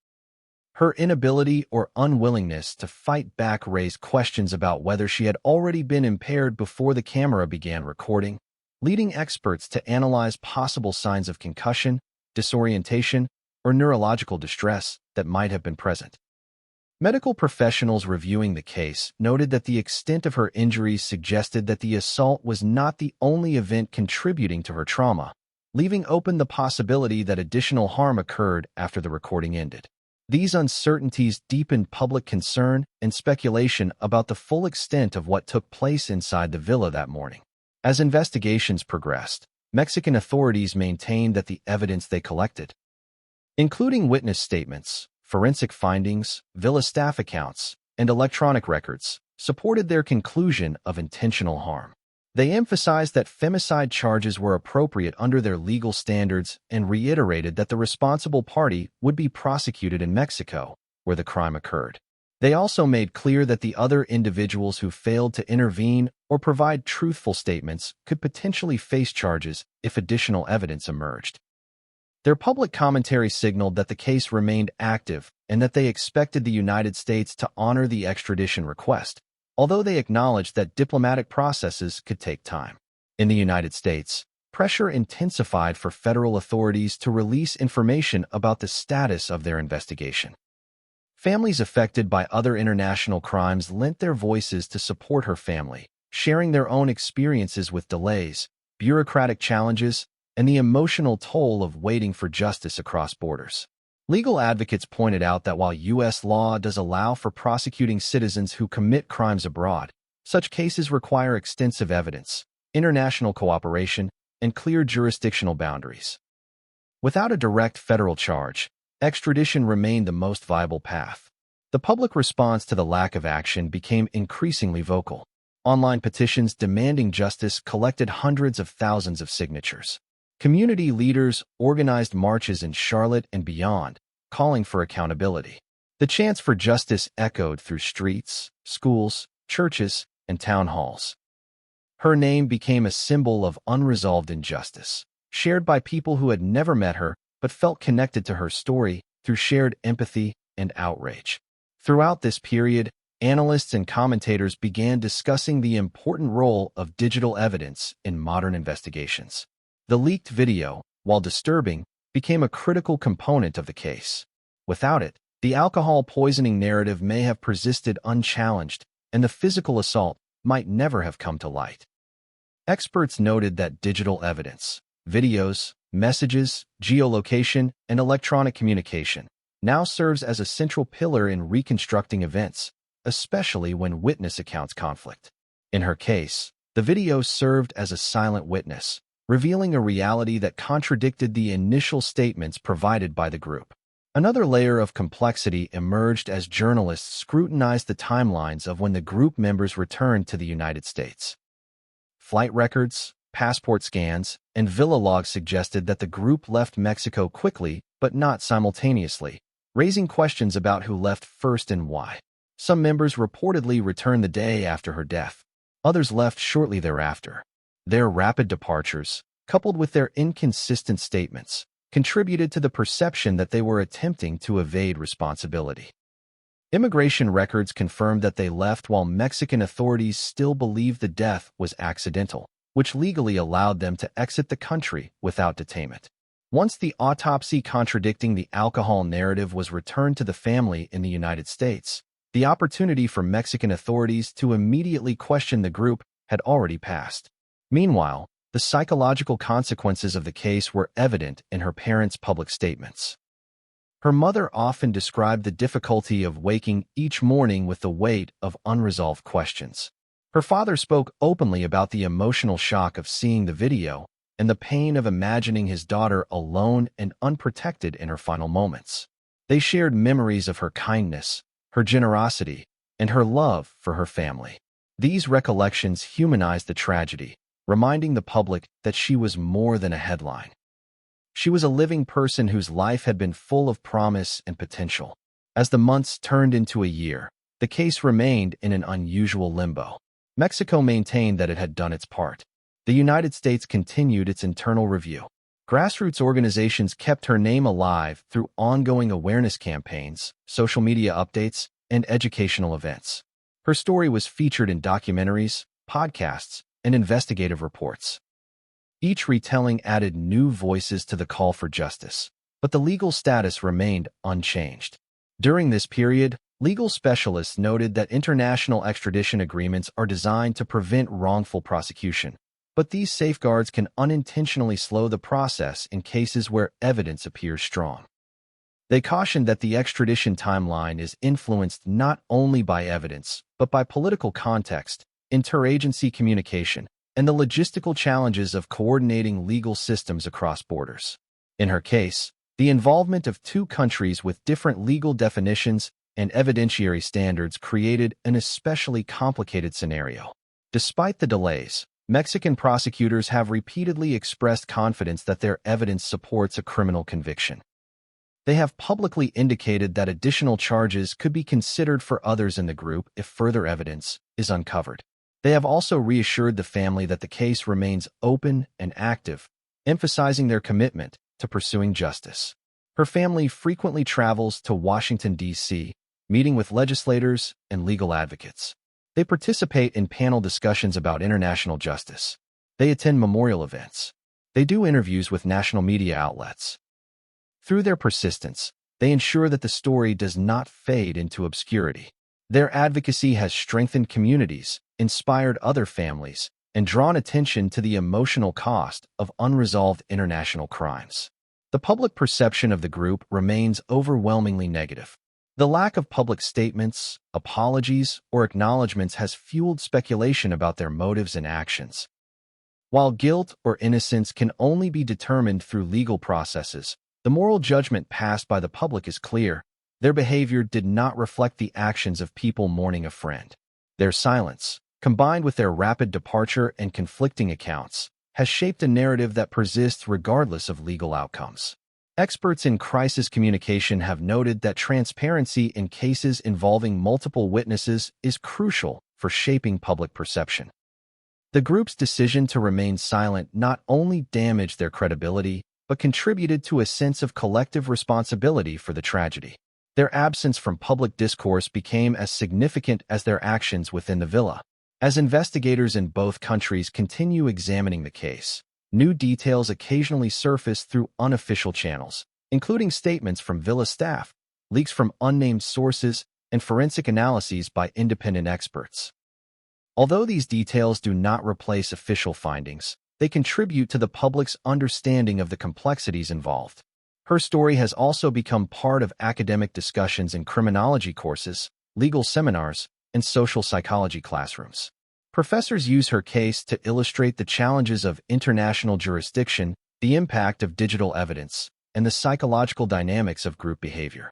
Her inability or unwillingness to fight back raised questions about whether she had already been impaired before the camera began recording, leading experts to analyze possible signs of concussion, disorientation, or neurological distress that might have been present. Medical professionals reviewing the case noted that the extent of her injuries suggested that the assault was not the only event contributing to her trauma, leaving open the possibility that additional harm occurred after the recording ended. These uncertainties deepened public concern and speculation about the full extent of what took place inside the villa that morning. As investigations progressed, Mexican authorities maintained that the evidence they collected, including witness statements, forensic findings, villa staff accounts, and electronic records, supported their conclusion of intentional harm. They emphasized that femicide charges were appropriate under their legal standards and reiterated that the responsible party would be prosecuted in Mexico, where the crime occurred. They also made clear that the other individuals who failed to intervene or provide truthful statements could potentially face charges if additional evidence emerged. Their public commentary signaled that the case remained active and that they expected the United States to honor the extradition request, although they acknowledged that diplomatic processes could take time. In the United States, pressure intensified for federal authorities to release information about the status of their investigation. Families affected by other international crimes lent their voices to support her family, sharing their own experiences with delays, bureaucratic challenges, and the emotional toll of waiting for justice across borders. Legal advocates pointed out that while U.S. law does allow for prosecuting citizens who commit crimes abroad, such cases require extensive evidence, international cooperation, and clear jurisdictional boundaries. Without a direct federal charge, extradition remained the most viable path. The public response to the lack of action became increasingly vocal. Online petitions demanding justice collected hundreds of thousands of signatures. Community leaders organized marches in Charlotte and beyond, calling for accountability. The chants for justice echoed through streets, schools, churches, and town halls. Her name became a symbol of unresolved injustice, shared by people who had never met her but felt connected to her story through shared empathy and outrage. Throughout this period, analysts and commentators began discussing the important role of digital evidence in modern investigations. The leaked video, while disturbing, became a critical component of the case. Without it, the alcohol poisoning narrative may have persisted unchallenged, and the physical assault might never have come to light. Experts noted that digital evidence, videos, messages, geolocation, and electronic communication now serves as a central pillar in reconstructing events, especially when witness accounts conflict. In her case, the video served as a silent witness, revealing a reality that contradicted the initial statements provided by the group. Another layer of complexity emerged as journalists scrutinized the timelines of when the group members returned to the United States. Flight records, passport scans, and villa logs suggested that the group left Mexico quickly but not simultaneously, raising questions about who left first and why. Some members reportedly returned the day after her death. Others left shortly thereafter. Their rapid departures, coupled with their inconsistent statements, contributed to the perception that they were attempting to evade responsibility. Immigration records confirmed that they left while Mexican authorities still believed the death was accidental, which legally allowed them to exit the country without detainment. Once the autopsy contradicting the alcohol narrative was returned to the family in the United States, the opportunity for Mexican authorities to immediately question the group had already passed. Meanwhile, the psychological consequences of the case were evident in her parents' public statements. Her mother often described the difficulty of waking each morning with the weight of unresolved questions. Her father spoke openly about the emotional shock of seeing the video and the pain of imagining his daughter alone and unprotected in her final moments. They shared memories of her kindness, her generosity, and her love for her family. These recollections humanized the tragedy, reminding the public that she was more than a headline. She was a living person whose life had been full of promise and potential. As the months turned into a year, the case remained in an unusual limbo. Mexico maintained that it had done its part. The United States continued its internal review. Grassroots organizations kept her name alive through ongoing awareness campaigns, social media updates, and educational events. Her story was featured in documentaries, podcasts, and investigative reports. Each retelling added new voices to the call for justice, but the legal status remained unchanged. During this period, legal specialists noted that international extradition agreements are designed to prevent wrongful prosecution, but these safeguards can unintentionally slow the process in cases where evidence appears strong. They cautioned that the extradition timeline is influenced not only by evidence, but by political context, interagency communication, and and the logistical challenges of coordinating legal systems across borders. In her case, the involvement of two countries with different legal definitions and evidentiary standards created an especially complicated scenario. Despite the delays, Mexican prosecutors have repeatedly expressed confidence that their evidence supports a criminal conviction. They have publicly indicated that additional charges could be considered for others in the group if further evidence is uncovered. They have also reassured the family that the case remains open and active, emphasizing their commitment to pursuing justice. Her family frequently travels to Washington, D.C., meeting with legislators and legal advocates. They participate in panel discussions about international justice. They attend memorial events. They do interviews with national media outlets. Through their persistence, they ensure that the story does not fade into obscurity. Their advocacy has strengthened communities, inspired other families, and drawn attention to the emotional cost of unresolved international crimes. The public perception of the group remains overwhelmingly negative. The lack of public statements, apologies, or acknowledgments has fueled speculation about their motives and actions. While guilt or innocence can only be determined through legal processes, the moral judgment passed by the public is clear. Their behavior did not reflect the actions of people mourning a friend. Their silence, combined with their rapid departure and conflicting accounts, has shaped a narrative that persists regardless of legal outcomes. Experts in crisis communication have noted that transparency in cases involving multiple witnesses is crucial for shaping public perception. The group's decision to remain silent not only damaged their credibility, but contributed to a sense of collective responsibility for the tragedy. Their absence from public discourse became as significant as their actions within the villa. As investigators in both countries continue examining the case, new details occasionally surface through unofficial channels, including statements from villa staff, leaks from unnamed sources, and forensic analyses by independent experts. Although these details do not replace official findings, they contribute to the public's understanding of the complexities involved. Her story has also become part of academic discussions in criminology courses, legal seminars, and social psychology classrooms. Professors use her case to illustrate the challenges of international jurisdiction, the impact of digital evidence, and the psychological dynamics of group behavior.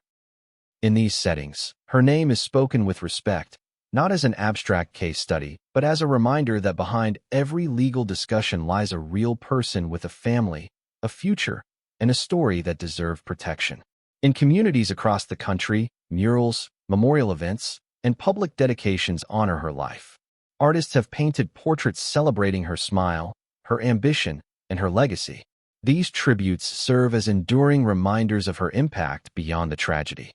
In these settings, her name is spoken with respect, not as an abstract case study, but as a reminder that behind every legal discussion lies a real person with a family, a future, and a story that deserve protection. In communities across the country, murals, memorial events, and public dedications honor her life. Artists have painted portraits celebrating her smile, her ambition, and her legacy. These tributes serve as enduring reminders of her impact beyond the tragedy.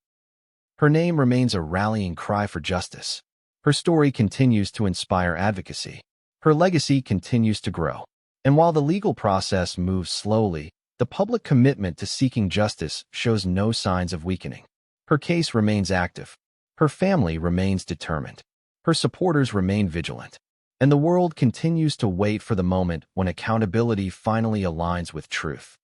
Her name remains a rallying cry for justice. Her story continues to inspire advocacy. Her legacy continues to grow. And while the legal process moves slowly, the public commitment to seeking justice shows no signs of weakening. Her case remains active. Her family remains determined. Her supporters remain vigilant. And the world continues to wait for the moment when accountability finally aligns with truth.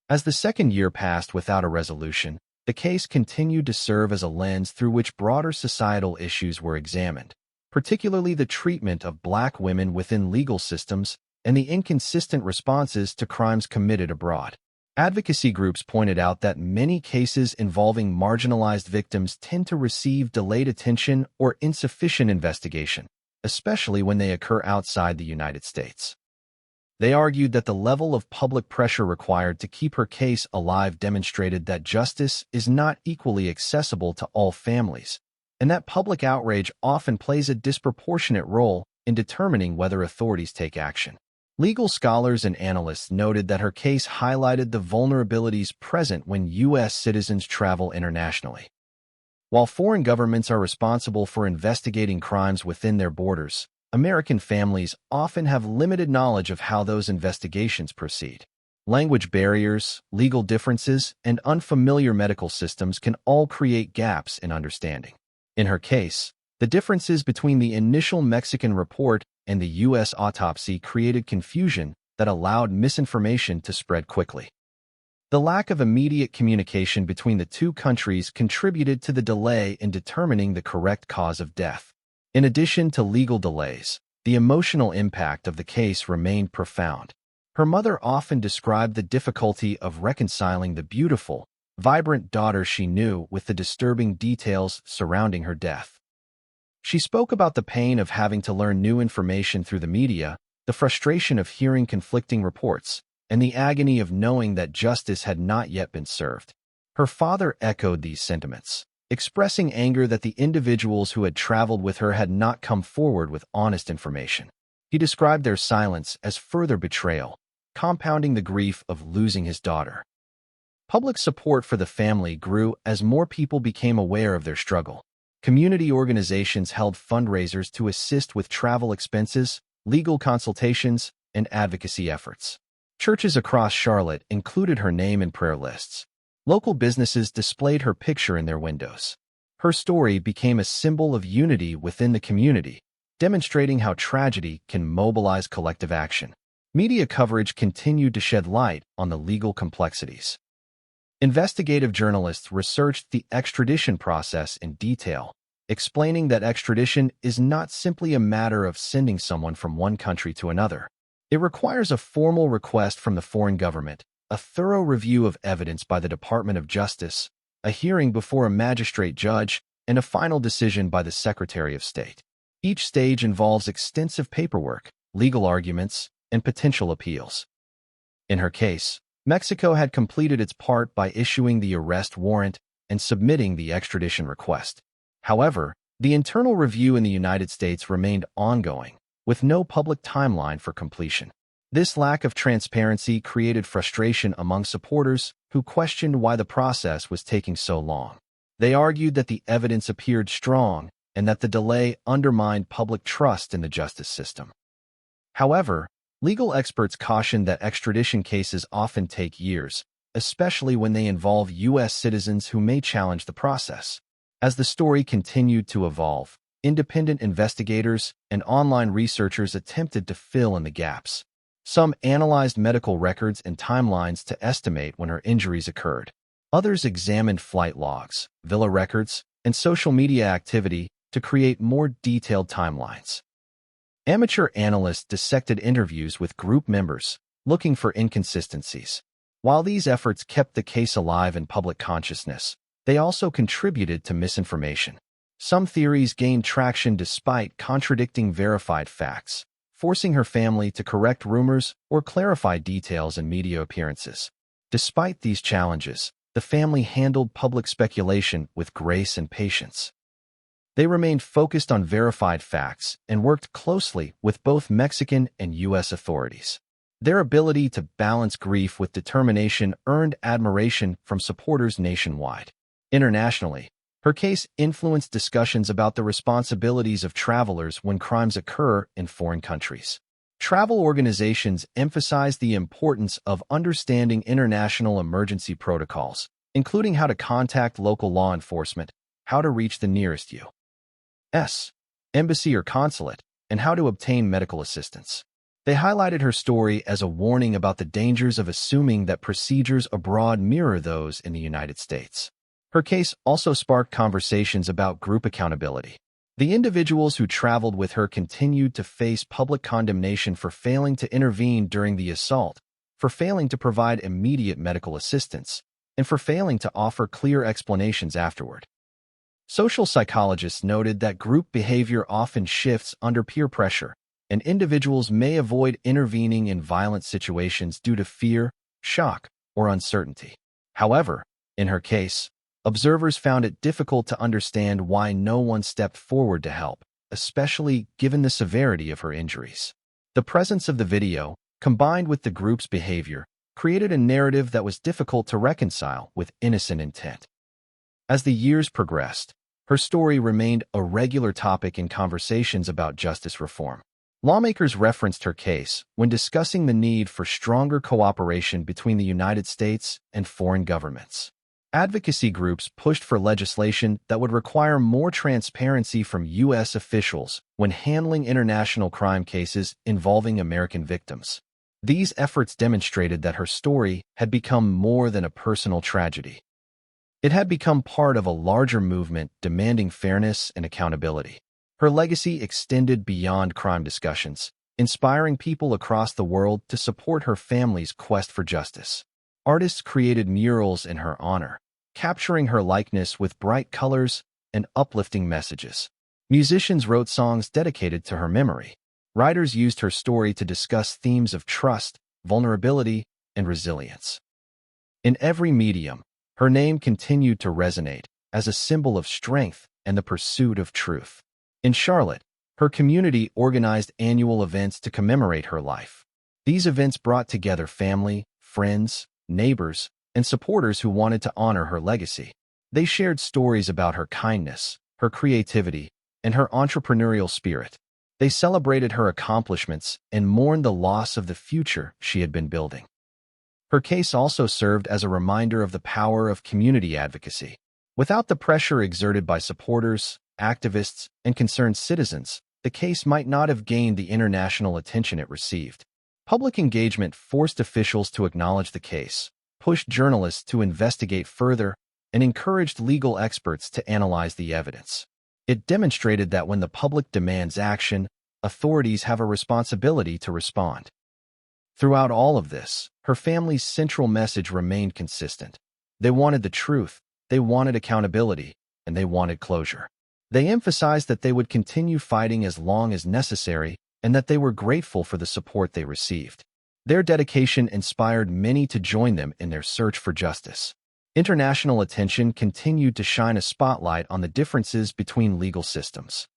As the second year passed without a resolution, the case continued to serve as a lens through which broader societal issues were examined, particularly the treatment of Black women within legal systems and the inconsistent responses to crimes committed abroad. Advocacy groups pointed out that many cases involving marginalized victims tend to receive delayed attention or insufficient investigation, especially when they occur outside the United States. They argued that the level of public pressure required to keep her case alive demonstrated that justice is not equally accessible to all families, and that public outrage often plays a disproportionate role in determining whether authorities take action. Legal scholars and analysts noted that her case highlighted the vulnerabilities present when U.S. citizens travel internationally. While foreign governments are responsible for investigating crimes within their borders, American families often have limited knowledge of how those investigations proceed. Language barriers, legal differences, and unfamiliar medical systems can all create gaps in understanding. In her case, the differences between the initial Mexican report and the U.S. autopsy created confusion that allowed misinformation to spread quickly. The lack of immediate communication between the two countries contributed to the delay in determining the correct cause of death. In addition to legal delays, the emotional impact of the case remained profound. Her mother often described the difficulty of reconciling the beautiful, vibrant daughter she knew with the disturbing details surrounding her death. She spoke about the pain of having to learn new information through the media, the frustration of hearing conflicting reports, and the agony of knowing that justice had not yet been served. Her father echoed these sentiments, expressing anger that the individuals who had traveled with her had not come forward with honest information. He described their silence as further betrayal, compounding the grief of losing his daughter. Public support for the family grew as more people became aware of their struggle. Community organizations held fundraisers to assist with travel expenses, legal consultations, and advocacy efforts. Churches across Charlotte included her name in prayer lists. Local businesses displayed her picture in their windows. Her story became a symbol of unity within the community, demonstrating how tragedy can mobilize collective action. Media coverage continued to shed light on the legal complexities. Investigative journalists researched the extradition process in detail, explaining that extradition is not simply a matter of sending someone from one country to another. It requires a formal request from the foreign government, a thorough review of evidence by the Department of Justice, a hearing before a magistrate judge, and a final decision by the Secretary of State. Each stage involves extensive paperwork, legal arguments, and potential appeals. In her case, Mexico had completed its part by issuing the arrest warrant and submitting the extradition request. However, the internal review in the United States remained ongoing, with no public timeline for completion. This lack of transparency created frustration among supporters who questioned why the process was taking so long. They argued that the evidence appeared strong and that the delay undermined public trust in the justice system. However, legal experts cautioned that extradition cases often take years, especially when they involve U.S. citizens who may challenge the process. As the story continued to evolve, independent investigators and online researchers attempted to fill in the gaps. Some analyzed medical records and timelines to estimate when her injuries occurred. Others examined flight logs, villa records, and social media activity to create more detailed timelines. Amateur analysts dissected interviews with group members, looking for inconsistencies. While these efforts kept the case alive in public consciousness, they also contributed to misinformation. Some theories gained traction despite contradicting verified facts, forcing her family to correct rumors or clarify details in media appearances. Despite these challenges, the family handled public speculation with grace and patience. They remained focused on verified facts and worked closely with both Mexican and U.S. authorities. Their ability to balance grief with determination earned admiration from supporters nationwide. Internationally, her case influenced discussions about the responsibilities of travelers when crimes occur in foreign countries. Travel organizations emphasized the importance of understanding international emergency protocols, including how to contact local law enforcement, how to reach the nearest U.S. embassy or consulate, and how to obtain medical assistance. They highlighted her story as a warning about the dangers of assuming that procedures abroad mirror those in the United States. Her case also sparked conversations about group accountability. The individuals who traveled with her continued to face public condemnation for failing to intervene during the assault, for failing to provide immediate medical assistance, and for failing to offer clear explanations afterward. Social psychologists noted that group behavior often shifts under peer pressure, and individuals may avoid intervening in violent situations due to fear, shock, or uncertainty. However, in her case, observers found it difficult to understand why no one stepped forward to help, especially given the severity of her injuries. The presence of the video, combined with the group's behavior, created a narrative that was difficult to reconcile with innocent intent. As the years progressed, her story remained a regular topic in conversations about justice reform. Lawmakers referenced her case when discussing the need for stronger cooperation between the United States and foreign governments. Advocacy groups pushed for legislation that would require more transparency from U.S. officials when handling international crime cases involving American victims. These efforts demonstrated that her story had become more than a personal tragedy. It had become part of a larger movement demanding fairness and accountability. Her legacy extended beyond crime discussions, inspiring people across the world to support her family's quest for justice. Artists created murals in her honor, capturing her likeness with bright colors and uplifting messages. Musicians wrote songs dedicated to her memory. Writers used her story to discuss themes of trust, vulnerability, and resilience. In every medium, her name continued to resonate as a symbol of strength and the pursuit of truth. In Charlotte, her community organized annual events to commemorate her life. These events brought together family, friends, neighbors, and supporters who wanted to honor her legacy. They shared stories about her kindness, her creativity, and her entrepreneurial spirit. They celebrated her accomplishments and mourned the loss of the future she had been building. Her case also served as a reminder of the power of community advocacy. Without the pressure exerted by supporters, activists, and concerned citizens, the case might not have gained the international attention it received. Public engagement forced officials to acknowledge the case, pushed journalists to investigate further, and encouraged legal experts to analyze the evidence. It demonstrated that when the public demands action, authorities have a responsibility to respond. Throughout all of this, her family's central message remained consistent. They wanted the truth, they wanted accountability, and they wanted closure. They emphasized that they would continue fighting as long as necessary and that they were grateful for the support they received. Their dedication inspired many to join them in their search for justice. International attention continued to shine a spotlight on the differences between legal systems.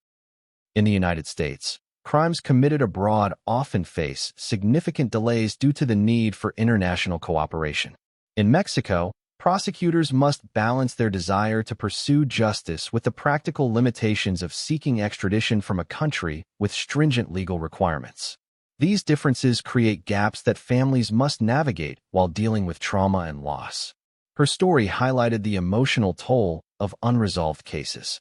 In the United States, crimes committed abroad often face significant delays due to the need for international cooperation. In Mexico, prosecutors must balance their desire to pursue justice with the practical limitations of seeking extradition from a country with stringent legal requirements. These differences create gaps that families must navigate while dealing with trauma and loss. Her story highlighted the emotional toll of unresolved cases.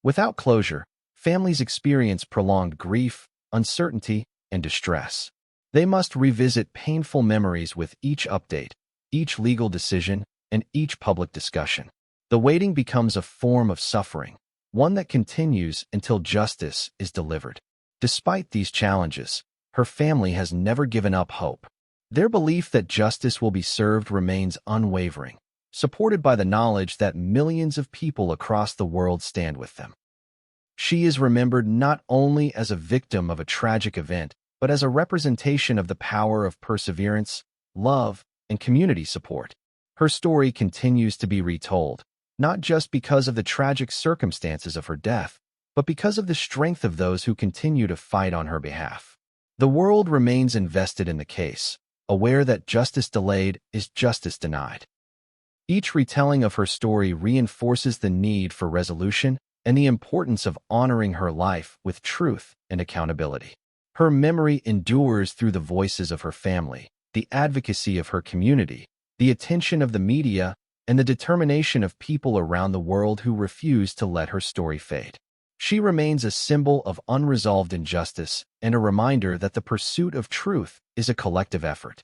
Without closure, families experience prolonged grief, uncertainty, and distress. They must revisit painful memories with each update, each legal decision, and each public discussion. The waiting becomes a form of suffering, one that continues until justice is delivered. Despite these challenges, her family has never given up hope. Their belief that justice will be served remains unwavering, supported by the knowledge that millions of people across the world stand with them. She is remembered not only as a victim of a tragic event, but as a representation of the power of perseverance, love, and community support. Her story continues to be retold, not just because of the tragic circumstances of her death, but because of the strength of those who continue to fight on her behalf. The world remains invested in the case, aware that justice delayed is justice denied. Each retelling of her story reinforces the need for resolution and the importance of honoring her life with truth and accountability. Her memory endures through the voices of her family, the advocacy of her community, the attention of the media, and the determination of people around the world who refuse to let her story fade. She remains a symbol of unresolved injustice and a reminder that the pursuit of truth is a collective effort.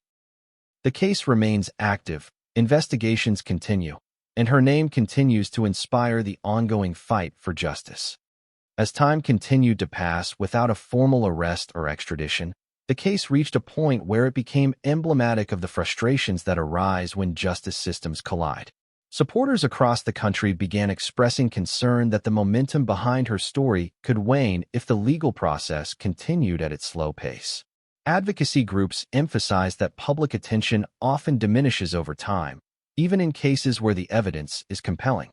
The case remains active, investigations continue, and her name continues to inspire the ongoing fight for justice. As time continued to pass without a formal arrest or extradition, the case reached a point where it became emblematic of the frustrations that arise when justice systems collide. Supporters across the country began expressing concern that the momentum behind her story could wane if the legal process continued at its slow pace. Advocacy groups emphasized that public attention often diminishes over time, even in cases where the evidence is compelling.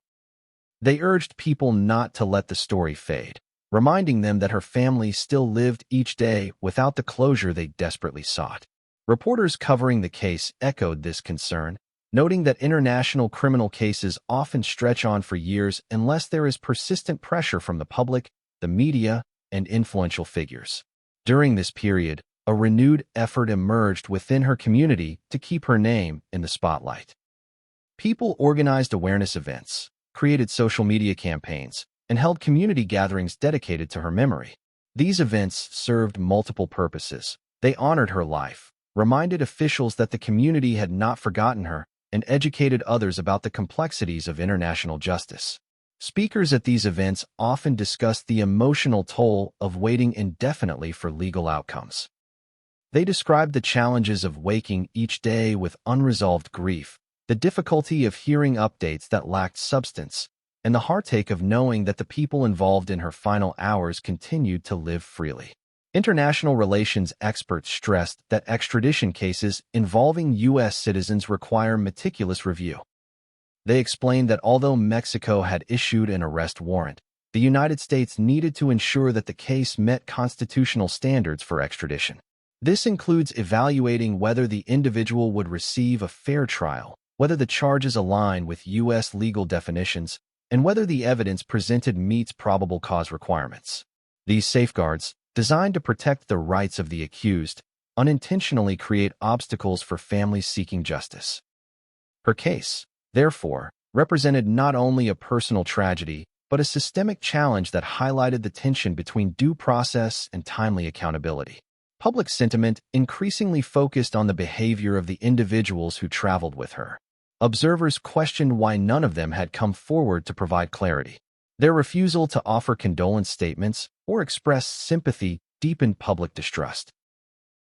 They urged people not to let the story fade, reminding them that her family still lived each day without the closure they desperately sought. Reporters covering the case echoed this concern, noting that international criminal cases often stretch on for years unless there is persistent pressure from the public, the media, and influential figures. During this period, a renewed effort emerged within her community to keep her name in the spotlight. People organized awareness events, created social media campaigns, and held community gatherings dedicated to her memory. These events served multiple purposes. They honored her life, reminded officials that the community had not forgotten her, and educated others about the complexities of international justice. Speakers at these events often discussed the emotional toll of waiting indefinitely for legal outcomes. They described the challenges of waking each day with unresolved grief, the difficulty of hearing updates that lacked substance, and the heartache of knowing that the people involved in her final hours continued to live freely. International relations experts stressed that extradition cases involving U.S. citizens require meticulous review. They explained that although Mexico had issued an arrest warrant, the United States needed to ensure that the case met constitutional standards for extradition. This includes evaluating whether the individual would receive a fair trial, whether the charges align with U.S. legal definitions, and whether the evidence presented meets probable cause requirements. These safeguards, designed to protect the rights of the accused, unintentionally create obstacles for families seeking justice. Her case, therefore, represented not only a personal tragedy, but a systemic challenge that highlighted the tension between due process and timely accountability. Public sentiment increasingly focused on the behavior of the individuals who traveled with her. Observers questioned why none of them had come forward to provide clarity. Their refusal to offer condolence statements or express sympathy deepened public distrust.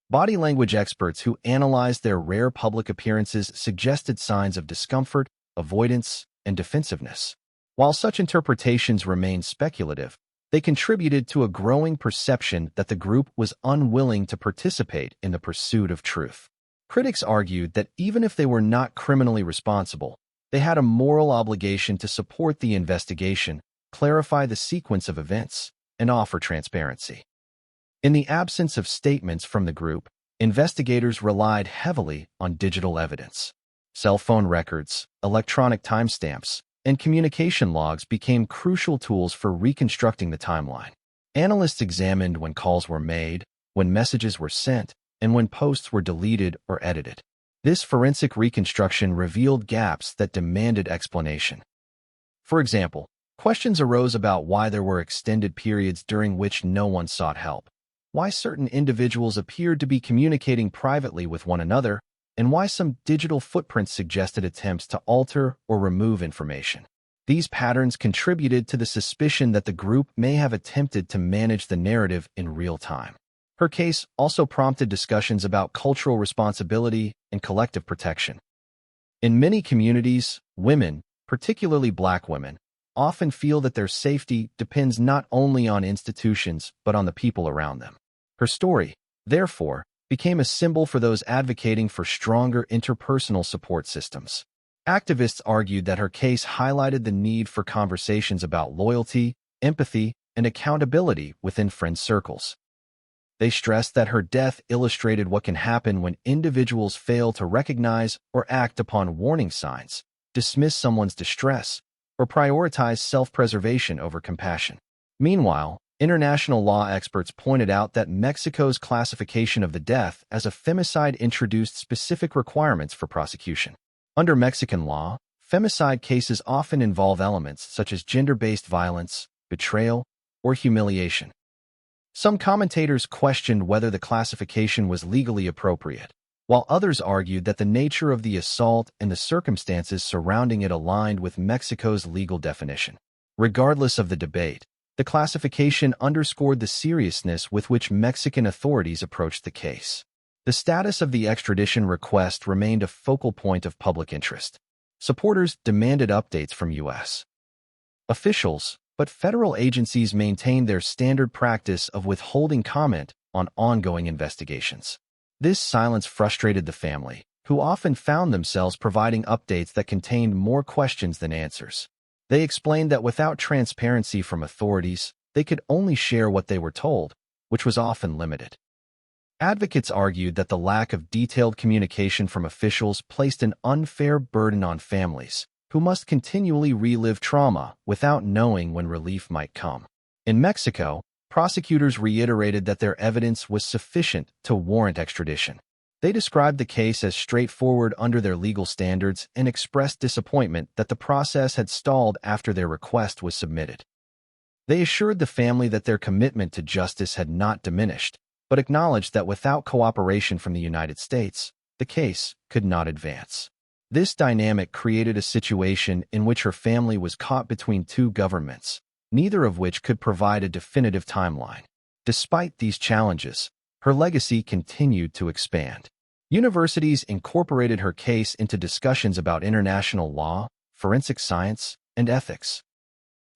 Body language experts who analyzed their rare public appearances suggested signs of discomfort, avoidance, and defensiveness. While such interpretations remained speculative, they contributed to a growing perception that the group was unwilling to participate in the pursuit of truth. Critics argued that even if they were not criminally responsible, they had a moral obligation to support the investigation, clarify the sequence of events, and offer transparency. In the absence of statements from the group, investigators relied heavily on digital evidence. Cell phone records, electronic timestamps, and communication logs became crucial tools for reconstructing the timeline. Analysts examined when calls were made, when messages were sent, and when posts were deleted or edited. This forensic reconstruction revealed gaps that demanded explanation. For example, questions arose about why there were extended periods during which no one sought help, why certain individuals appeared to be communicating privately with one another, and why some digital footprints suggested attempts to alter or remove information. These patterns contributed to the suspicion that the group may have attempted to manage the narrative in real time. Her case also prompted discussions about cultural responsibility and collective protection. In many communities, women, particularly Black women, often feel that their safety depends not only on institutions but on the people around them. Her story, therefore, became a symbol for those advocating for stronger interpersonal support systems. Activists argued that her case highlighted the need for conversations about loyalty, empathy, and accountability within friend circles. They stressed that her death illustrated what can happen when individuals fail to recognize or act upon warning signs, dismiss someone's distress, or prioritize self-preservation over compassion. Meanwhile, international law experts pointed out that Mexico's classification of the death as a femicide introduced specific requirements for prosecution. Under Mexican law, femicide cases often involve elements such as gender-based violence, betrayal, or humiliation. Some commentators questioned whether the classification was legally appropriate, while others argued that the nature of the assault and the circumstances surrounding it aligned with Mexico's legal definition. Regardless of the debate, the classification underscored the seriousness with which Mexican authorities approached the case. The status of the extradition request remained a focal point of public interest. Supporters demanded updates from U.S. officials, but federal agencies maintained their standard practice of withholding comment on ongoing investigations. This silence frustrated the family, who often found themselves providing updates that contained more questions than answers. They explained that without transparency from authorities, they could only share what they were told, which was often limited. Advocates argued that the lack of detailed communication from officials placed an unfair burden on families, who must continually relive trauma without knowing when relief might come. In Mexico, prosecutors reiterated that their evidence was sufficient to warrant extradition. They described the case as straightforward under their legal standards and expressed disappointment that the process had stalled after their request was submitted. They assured the family that their commitment to justice had not diminished, but acknowledged that without cooperation from the United States, the case could not advance. This dynamic created a situation in which her family was caught between two governments, neither of which could provide a definitive timeline. Despite these challenges, her legacy continued to expand. Universities incorporated her case into discussions about international law, forensic science, and ethics.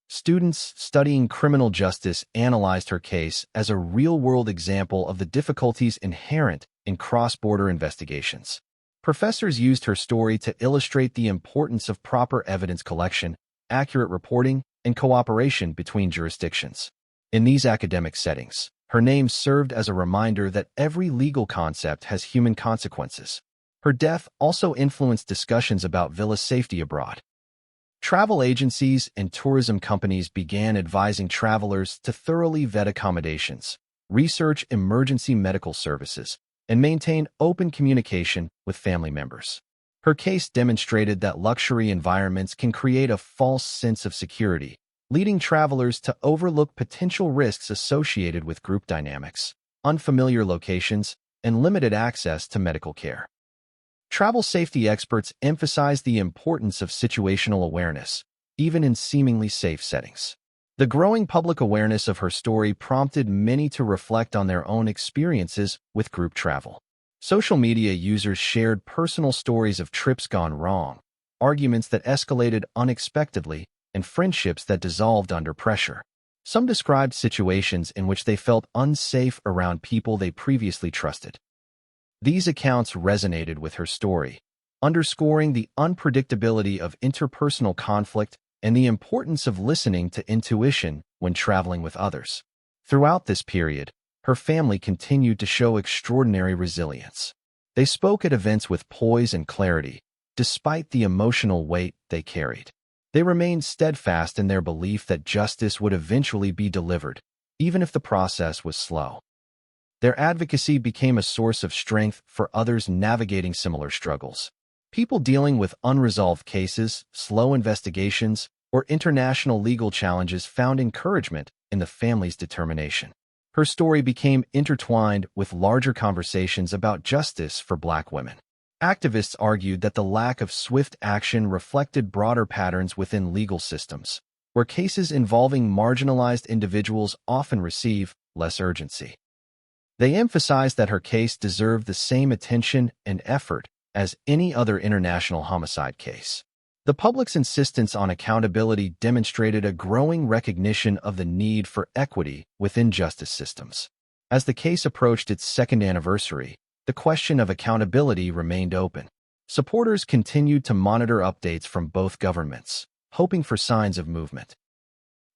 Students studying criminal justice analyzed her case as a real-world example of the difficulties inherent in cross-border investigations. Professors used her story to illustrate the importance of proper evidence collection, accurate reporting, and cooperation between jurisdictions. In these academic settings, her name served as a reminder that every legal concept has human consequences. Her death also influenced discussions about villa safety abroad. Travel agencies and tourism companies began advising travelers to thoroughly vet accommodations, research emergency medical services, and maintain open communication with family members. Her case demonstrated that luxury environments can create a false sense of security, leading travelers to overlook potential risks associated with group dynamics, unfamiliar locations, and limited access to medical care. Travel safety experts emphasize the importance of situational awareness, even in seemingly safe settings. The growing public awareness of her story prompted many to reflect on their own experiences with group travel. Social media users shared personal stories of trips gone wrong, arguments that escalated unexpectedly, and friendships that dissolved under pressure. Some described situations in which they felt unsafe around people they previously trusted. These accounts resonated with her story, underscoring the unpredictability of interpersonal conflict and the importance of listening to intuition when traveling with others. Throughout this period, her family continued to show extraordinary resilience. They spoke at events with poise and clarity, despite the emotional weight they carried. They remained steadfast in their belief that justice would eventually be delivered, even if the process was slow. Their advocacy became a source of strength for others navigating similar struggles. People dealing with unresolved cases, slow investigations, or international legal challenges found encouragement in the family's determination. Her story became intertwined with larger conversations about justice for Black women. Activists argued that the lack of swift action reflected broader patterns within legal systems, where cases involving marginalized individuals often receive less urgency. They emphasized that her case deserved the same attention and effort as any other international homicide case. The public's insistence on accountability demonstrated a growing recognition of the need for equity within justice systems. As the case approached its second anniversary, the question of accountability remained open. Supporters continued to monitor updates from both governments, hoping for signs of movement.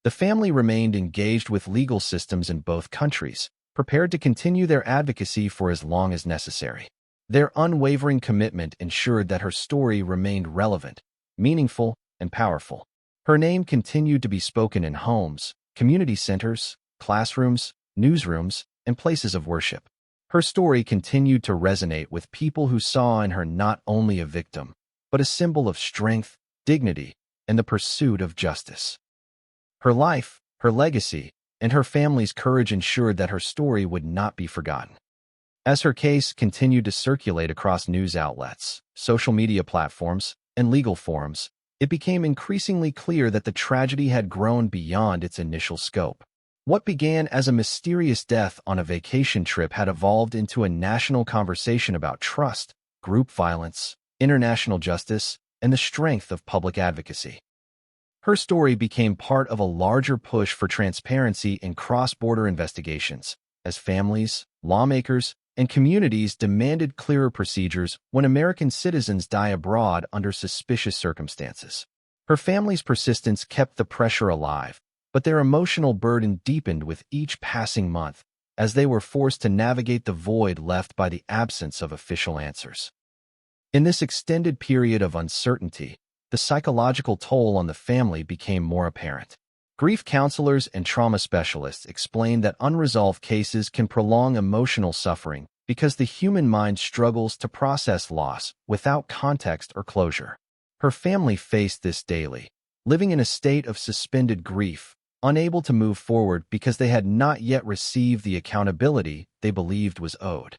The family remained engaged with legal systems in both countries, prepared to continue their advocacy for as long as necessary. Their unwavering commitment ensured that her story remained relevant, meaningful, and powerful. Her name continued to be spoken in homes, community centers, classrooms, newsrooms, and places of worship. Her story continued to resonate with people who saw in her not only a victim, but a symbol of strength, dignity, and the pursuit of justice. Her life, her legacy, and her family's courage ensured that her story would not be forgotten. As her case continued to circulate across news outlets, social media platforms, and legal forums, it became increasingly clear that the tragedy had grown beyond its initial scope. What began as a mysterious death on a vacation trip had evolved into a national conversation about trust, group violence, international justice, and the strength of public advocacy. Her story became part of a larger push for transparency in cross-border investigations, as families, lawmakers, and communities demanded clearer procedures when American citizens die abroad under suspicious circumstances. Her family's persistence kept the pressure alive, but their emotional burden deepened with each passing month, as they were forced to navigate the void left by the absence of official answers. In this extended period of uncertainty, the psychological toll on the family became more apparent. Grief counselors and trauma specialists explained that unresolved cases can prolong emotional suffering because the human mind struggles to process loss without context or closure. Her family faced this daily, living in a state of suspended grief, unable to move forward because they had not yet received the accountability they believed was owed.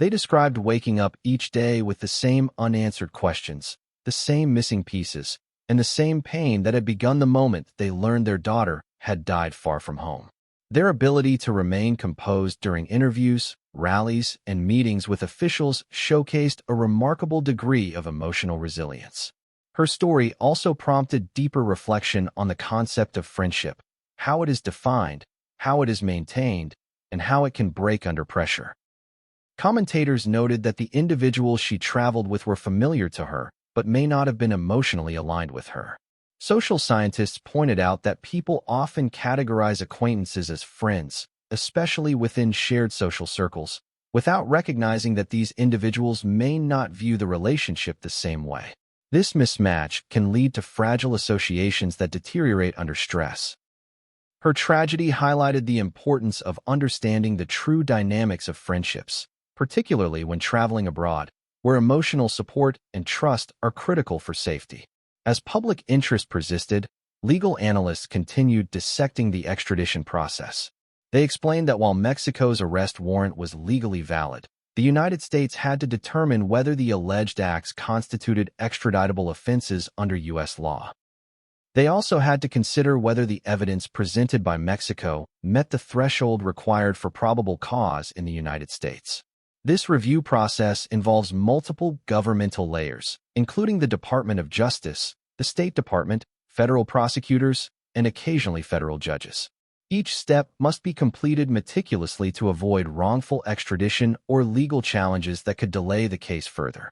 They described waking up each day with the same unanswered questions, the same missing pieces, and the same pain that had begun the moment they learned their daughter had died far from home. Their ability to remain composed during interviews, rallies, and meetings with officials showcased a remarkable degree of emotional resilience. Her story also prompted deeper reflection on the concept of friendship, how it is defined, how it is maintained, and how it can break under pressure. Commentators noted that the individuals she traveled with were familiar to her, but may not have been emotionally aligned with her. Social scientists pointed out that people often categorize acquaintances as friends, especially within shared social circles, without recognizing that these individuals may not view the relationship the same way. This mismatch can lead to fragile associations that deteriorate under stress. Her tragedy highlighted the importance of understanding the true dynamics of friendships, particularly when traveling abroad, where emotional support and trust are critical for safety. As public interest persisted, legal analysts continued dissecting the extradition process. They explained that while Mexico's arrest warrant was legally valid, the United States had to determine whether the alleged acts constituted extraditable offenses under U.S. law. They also had to consider whether the evidence presented by Mexico met the threshold required for probable cause in the United States. This review process involves multiple governmental layers, including the Department of Justice, the State Department, federal prosecutors, and occasionally federal judges. Each step must be completed meticulously to avoid wrongful extradition or legal challenges that could delay the case further.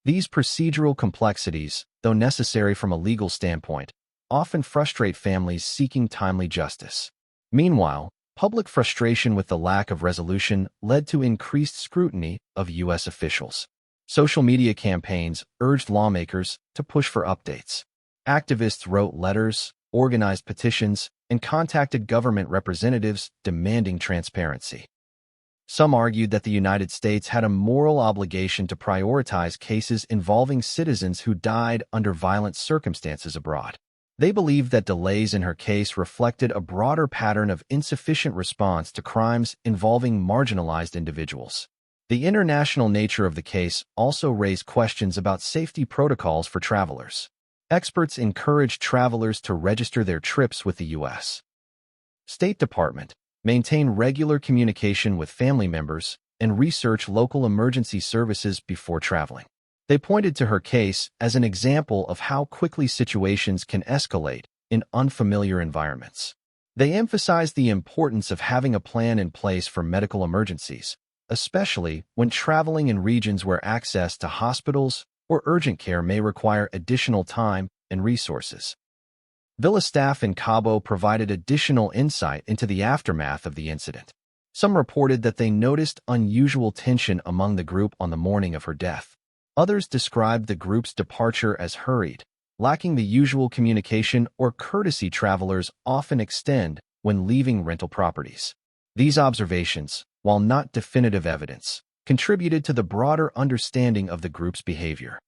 These procedural complexities, though necessary from a legal standpoint, often frustrate families seeking timely justice. Meanwhile, public frustration with the lack of resolution led to increased scrutiny of U.S. officials. Social media campaigns urged lawmakers to push for updates. Activists wrote letters, organized petitions, and contacted government representatives demanding transparency. Some argued that the United States had a moral obligation to prioritize cases involving citizens who died under violent circumstances abroad. They believed that delays in her case reflected a broader pattern of insufficient response to crimes involving marginalized individuals. The international nature of the case also raised questions about safety protocols for travelers. Experts encouraged travelers to register their trips with the U.S. State Department, maintain regular communication with family members, and research local emergency services before traveling. They pointed to her case as an example of how quickly situations can escalate in unfamiliar environments. They emphasized the importance of having a plan in place for medical emergencies, especially when traveling in regions where access to hospitals or urgent care may require additional time and resources. Villa staff in Cabo provided additional insight into the aftermath of the incident. Some reported that they noticed unusual tension among the group on the morning of her death. Others described the group's departure as hurried, lacking the usual communication or courtesy travelers often extend when leaving rental properties. These observations, while not definitive evidence, contributed to the broader understanding of the group's behavior.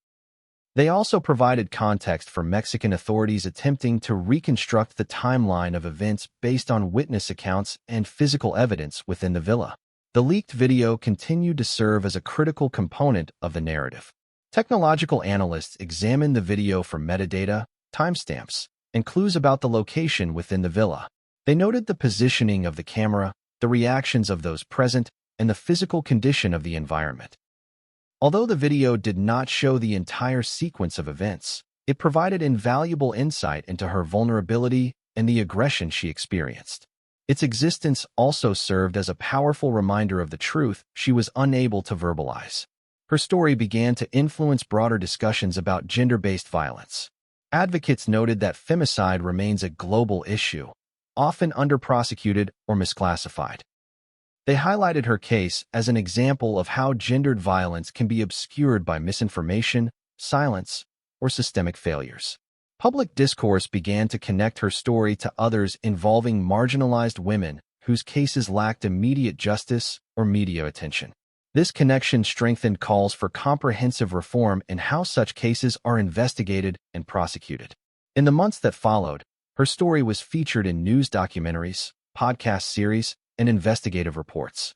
They also provided context for Mexican authorities attempting to reconstruct the timeline of events based on witness accounts and physical evidence within the villa. The leaked video continued to serve as a critical component of the narrative. Technological analysts examined the video for metadata, timestamps, and clues about the location within the villa. They noted the positioning of the camera, the reactions of those present, and the physical condition of the environment. Although the video did not show the entire sequence of events, it provided invaluable insight into her vulnerability and the aggression she experienced. Its existence also served as a powerful reminder of the truth she was unable to verbalize. Her story began to influence broader discussions about gender-based violence. Advocates noted that femicide remains a global issue, often under-prosecuted or misclassified. They highlighted her case as an example of how gendered violence can be obscured by misinformation, silence, or systemic failures. Public discourse began to connect her story to others involving marginalized women whose cases lacked immediate justice or media attention. This connection strengthened calls for comprehensive reform in how such cases are investigated and prosecuted. In the months that followed, her story was featured in news documentaries, podcast series, and investigative reports.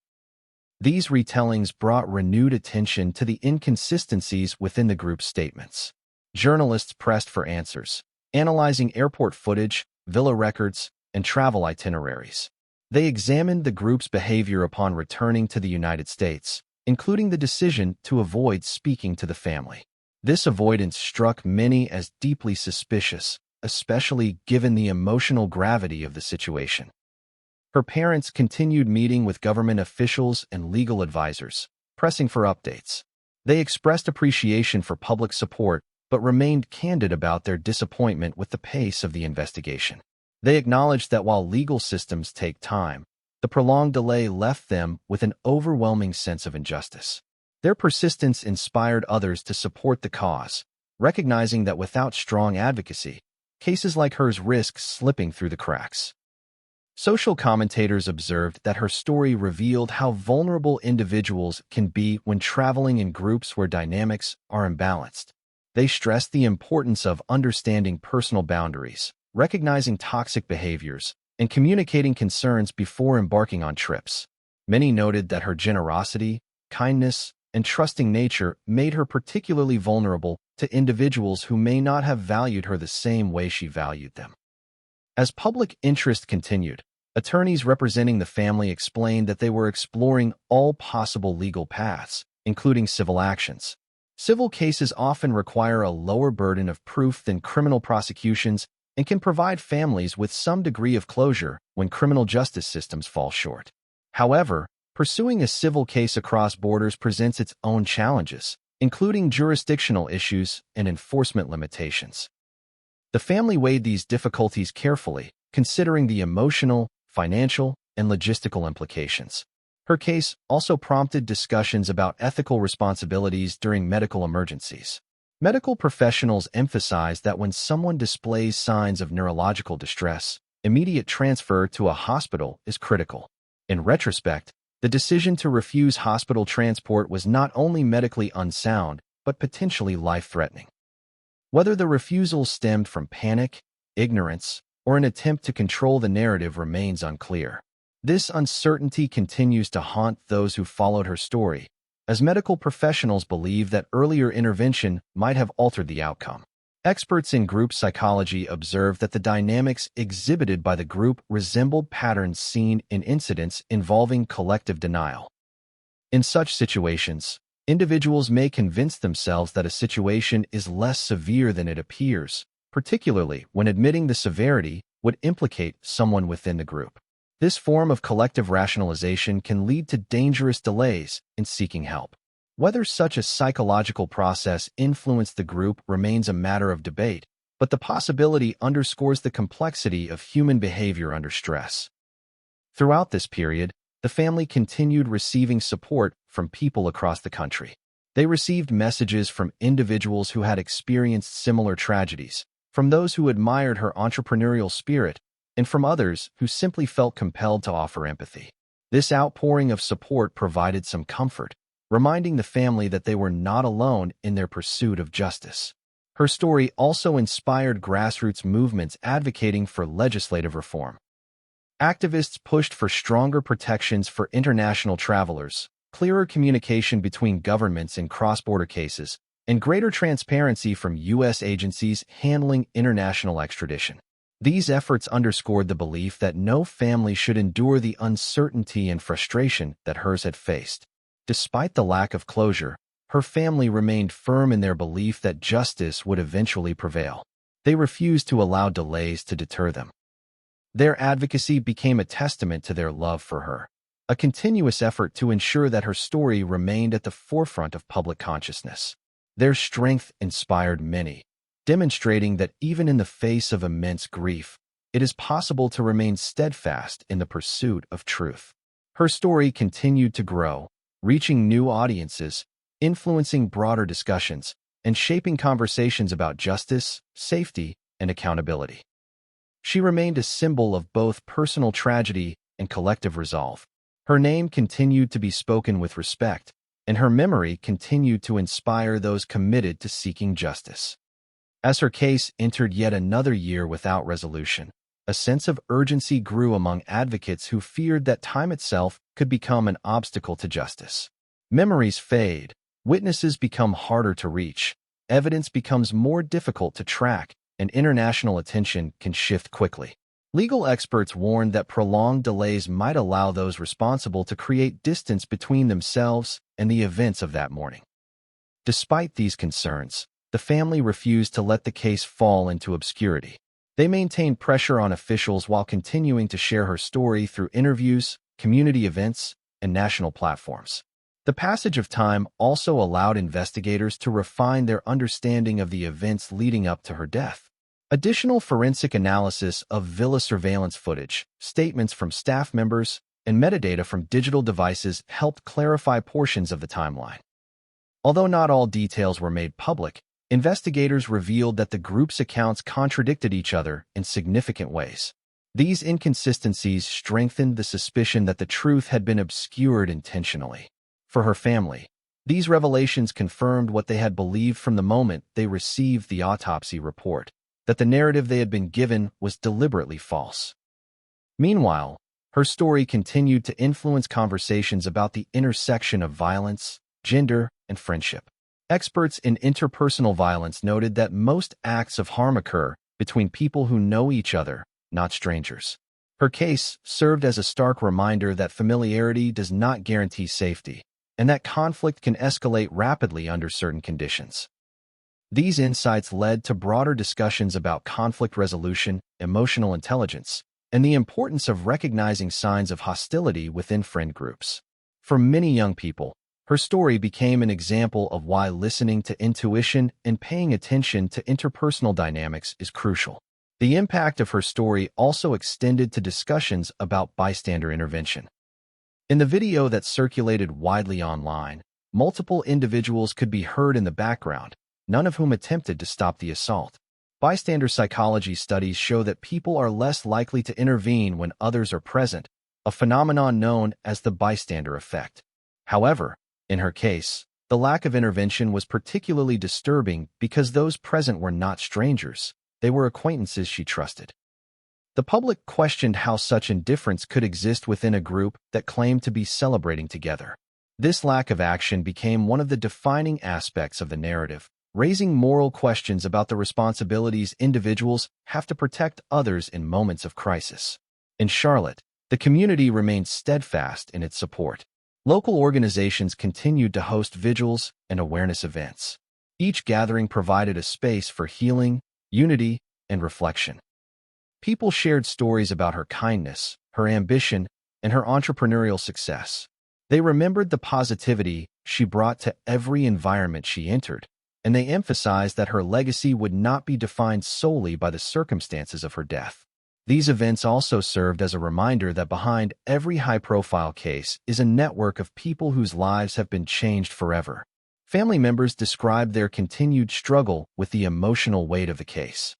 These retellings brought renewed attention to the inconsistencies within the group's statements. Journalists pressed for answers, analyzing airport footage, villa records, and travel itineraries. They examined the group's behavior upon returning to the United States, including the decision to avoid speaking to the family. This avoidance struck many as deeply suspicious, especially given the emotional gravity of the situation. Her parents continued meeting with government officials and legal advisors, pressing for updates. They expressed appreciation for public support, but remained candid about their disappointment with the pace of the investigation. They acknowledged that while legal systems take time, the prolonged delay left them with an overwhelming sense of injustice. Their persistence inspired others to support the cause, recognizing that without strong advocacy, cases like hers risk slipping through the cracks. Social commentators observed that her story revealed how vulnerable individuals can be when traveling in groups where dynamics are imbalanced. They stressed the importance of understanding personal boundaries, recognizing toxic behaviors, and communicating concerns before embarking on trips. Many noted that her generosity, kindness, and trusting nature made her particularly vulnerable to individuals who may not have valued her the same way she valued them. As public interest continued, attorneys representing the family explained that they were exploring all possible legal paths, including civil actions. Civil cases often require a lower burden of proof than criminal prosecutions and can provide families with some degree of closure when criminal justice systems fall short. However, pursuing a civil case across borders presents its own challenges, including jurisdictional issues and enforcement limitations. The family weighed these difficulties carefully, considering the emotional, financial, and logistical implications. Her case also prompted discussions about ethical responsibilities during medical emergencies. Medical professionals emphasize that when someone displays signs of neurological distress, immediate transfer to a hospital is critical. In retrospect, the decision to refuse hospital transport was not only medically unsound, but potentially life-threatening. Whether the refusal stemmed from panic, ignorance, or an attempt to control the narrative remains unclear. This uncertainty continues to haunt those who followed her story, as medical professionals believe that earlier intervention might have altered the outcome. Experts in group psychology observe that the dynamics exhibited by the group resembled patterns seen in incidents involving collective denial. In such situations, individuals may convince themselves that a situation is less severe than it appears, particularly when admitting the severity would implicate someone within the group. This form of collective rationalization can lead to dangerous delays in seeking help. Whether such a psychological process influenced the group remains a matter of debate, but the possibility underscores the complexity of human behavior under stress. Throughout this period, the family continued receiving support from people across the country. They received messages from individuals who had experienced similar tragedies, from those who admired her entrepreneurial spirit, and from others who simply felt compelled to offer empathy. This outpouring of support provided some comfort, reminding the family that they were not alone in their pursuit of justice. Her story also inspired grassroots movements advocating for legislative reform. Activists pushed for stronger protections for international travelers, clearer communication between governments in cross-border cases, and greater transparency from U.S. agencies handling international extradition. These efforts underscored the belief that no family should endure the uncertainty and frustration that hers had faced. Despite the lack of closure, her family remained firm in their belief that justice would eventually prevail. They refused to allow delays to deter them. Their advocacy became a testament to their love for her, a continuous effort to ensure that her story remained at the forefront of public consciousness. Their strength inspired many, demonstrating that even in the face of immense grief, it is possible to remain steadfast in the pursuit of truth. Her story continued to grow, reaching new audiences, influencing broader discussions, and shaping conversations about justice, safety, and accountability. She remained a symbol of both personal tragedy and collective resolve. Her name continued to be spoken with respect, and her memory continued to inspire those committed to seeking justice. As her case entered yet another year without resolution, A sense of urgency grew among advocates who feared that time itself could become an obstacle to justice. Memories fade, witnesses become harder to reach, evidence becomes more difficult to track, and international attention can shift quickly. Legal experts warned that prolonged delays might allow those responsible to create distance between themselves and the events of that morning. Despite these concerns, the family refused to let the case fall into obscurity. They maintained pressure on officials while continuing to share her story through interviews, community events, and national platforms. The passage of time also allowed investigators to refine their understanding of the events leading up to her death. Additional forensic analysis of villa surveillance footage, statements from staff members, and metadata from digital devices helped clarify portions of the timeline. Although not all details were made public, investigators revealed that the group's accounts contradicted each other in significant ways. These inconsistencies strengthened the suspicion that the truth had been obscured intentionally. For her family, these revelations confirmed what they had believed from the moment they received the autopsy report, that the narrative they had been given was deliberately false. Meanwhile, her story continued to influence conversations about the intersection of violence, gender, and friendship. Experts in interpersonal violence noted that most acts of harm occur between people who know each other, not strangers. Her case served as a stark reminder that familiarity does not guarantee safety, and that conflict can escalate rapidly under certain conditions. These insights led to broader discussions about conflict resolution, emotional intelligence, and the importance of recognizing signs of hostility within friend groups. For many young people, her story became an example of why listening to intuition and paying attention to interpersonal dynamics is crucial. The impact of her story also extended to discussions about bystander intervention. In the video that circulated widely online, multiple individuals could be heard in the background, none of whom attempted to stop the assault. Bystander psychology studies show that people are less likely to intervene when others are present, a phenomenon known as the bystander effect. However, in her case, the lack of intervention was particularly disturbing because those present were not strangers, they were acquaintances she trusted. The public questioned how such indifference could exist within a group that claimed to be celebrating together. This lack of action became one of the defining aspects of the narrative, raising moral questions about the responsibilities individuals have to protect others in moments of crisis. In Charlotte, the community remained steadfast in its support. Local organizations continued to host vigils and awareness events. Each gathering provided a space for healing, unity, and reflection. People shared stories about her kindness, her ambition, and her entrepreneurial success. They remembered the positivity she brought to every environment she entered, and they emphasized that her legacy would not be defined solely by the circumstances of her death. These events also served as a reminder that behind every high-profile case is a network of people whose lives have been changed forever. Family members described their continued struggle with the emotional weight of the case.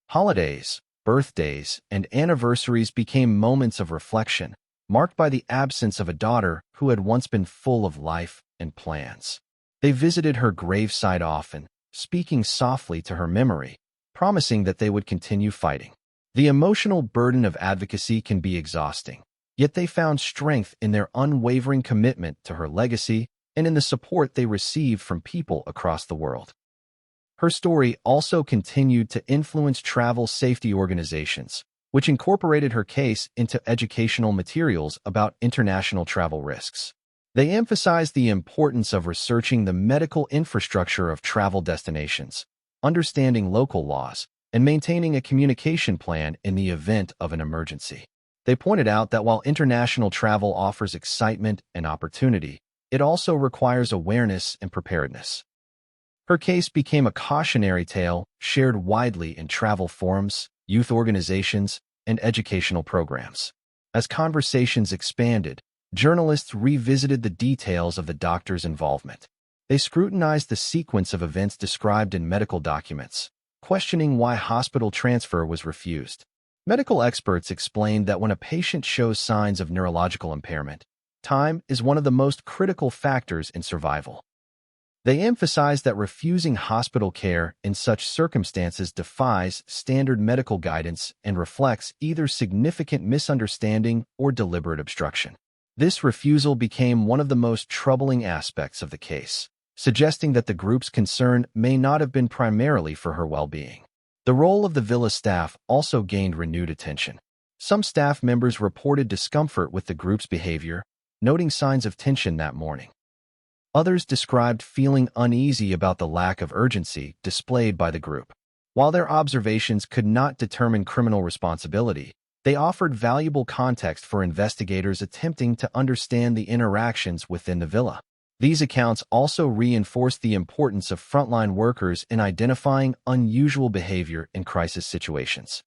Holidays, birthdays, and anniversaries became moments of reflection, marked by the absence of a daughter who had once been full of life and plans. They visited her gravesite often, speaking softly to her memory, promising that they would continue fighting. The emotional burden of advocacy can be exhausting, yet they found strength in their unwavering commitment to her legacy and in the support they received from people across the world. Her story also continued to influence travel safety organizations, which incorporated her case into educational materials about international travel risks. They emphasized the importance of researching the medical infrastructure of travel destinations, understanding local laws, and maintaining a communication plan in the event of an emergency. They pointed out that while international travel offers excitement and opportunity, it also requires awareness and preparedness. Her case became a cautionary tale shared widely in travel forums, youth organizations, and educational programs. As conversations expanded, journalists revisited the details of the doctor's involvement. They scrutinized the sequence of events described in medical documents, questioning why hospital transfer was refused. Medical experts explained that when a patient shows signs of neurological impairment, time is one of the most critical factors in survival. They emphasized that refusing hospital care in such circumstances defies standard medical guidance and reflects either significant misunderstanding or deliberate obstruction. This refusal became one of the most troubling aspects of the case, suggesting that the group's concern may not have been primarily for her well-being. The role of the villa staff also gained renewed attention. Some staff members reported discomfort with the group's behavior, noting signs of tension that morning. Others described feeling uneasy about the lack of urgency displayed by the group. While their observations could not determine criminal responsibility, they offered valuable context for investigators attempting to understand the interactions within the villa. These accounts also reinforced the importance of frontline workers in identifying unusual behavior in crisis situations.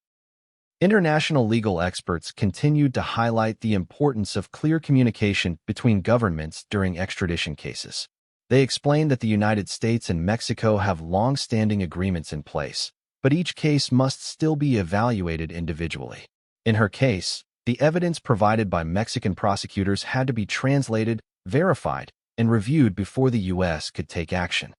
International legal experts continued to highlight the importance of clear communication between governments during extradition cases. They explained that the United States and Mexico have long-standing agreements in place, but each case must still be evaluated individually. In her case, the evidence provided by Mexican prosecutors had to be translated, verified, and reviewed before the U.S. could take action.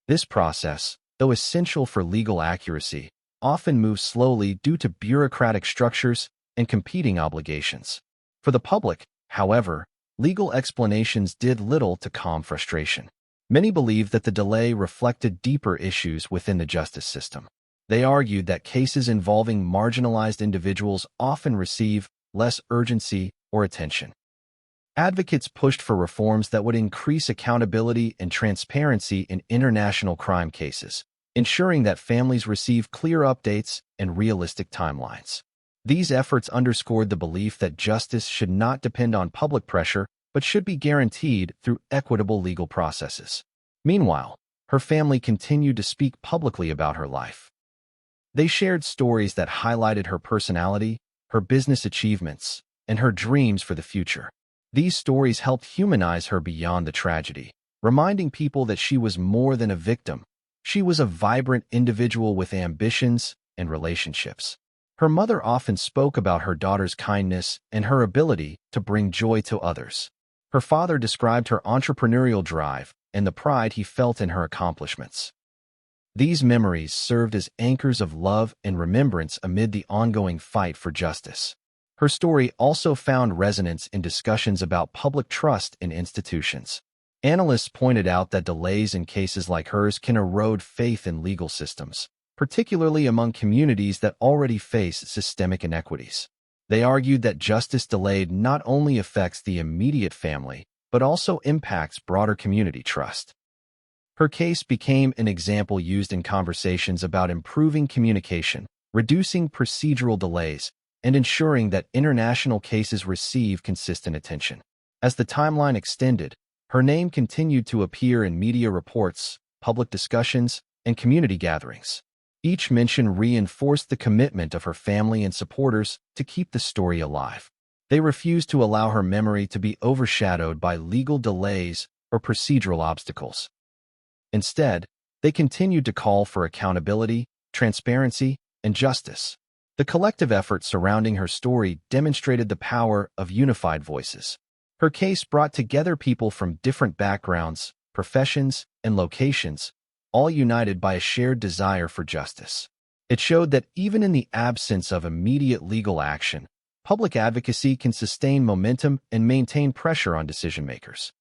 This process, though essential for legal accuracy, often moves slowly due to bureaucratic structures and competing obligations. For the public, however, legal explanations did little to calm frustration. Many believed that the delay reflected deeper issues within the justice system. They argued that cases involving marginalized individuals often receive less urgency or attention. Advocates pushed for reforms that would increase accountability and transparency in international crime cases, ensuring that families receive clear updates and realistic timelines. These efforts underscored the belief that justice should not depend on public pressure, but should be guaranteed through equitable legal processes. Meanwhile, her family continued to speak publicly about her life. They shared stories that highlighted her personality, her business achievements, and her dreams for the future. These stories helped humanize her beyond the tragedy, reminding people that she was more than a victim. She was a vibrant individual with ambitions and relationships. Her mother often spoke about her daughter's kindness and her ability to bring joy to others. Her father described her entrepreneurial drive and the pride he felt in her accomplishments. These memories served as anchors of love and remembrance amid the ongoing fight for justice. Her story also found resonance in discussions about public trust in institutions. Analysts pointed out that delays in cases like hers can erode faith in legal systems, particularly among communities that already face systemic inequities. They argued that justice delayed not only affects the immediate family, but also impacts broader community trust. Her case became an example used in conversations about improving communication, reducing procedural delays, and ensuring that international cases receive consistent attention. As the timeline extended, her name continued to appear in media reports, public discussions, and community gatherings. Each mention reinforced the commitment of her family and supporters to keep the story alive. They refused to allow her memory to be overshadowed by legal delays or procedural obstacles. Instead, they continued to call for accountability, transparency, and justice. The collective effort surrounding her story demonstrated the power of unified voices. Her case brought together people from different backgrounds, professions, and locations, all united by a shared desire for justice. It showed that even in the absence of immediate legal action, public advocacy can sustain momentum and maintain pressure on decision-makers.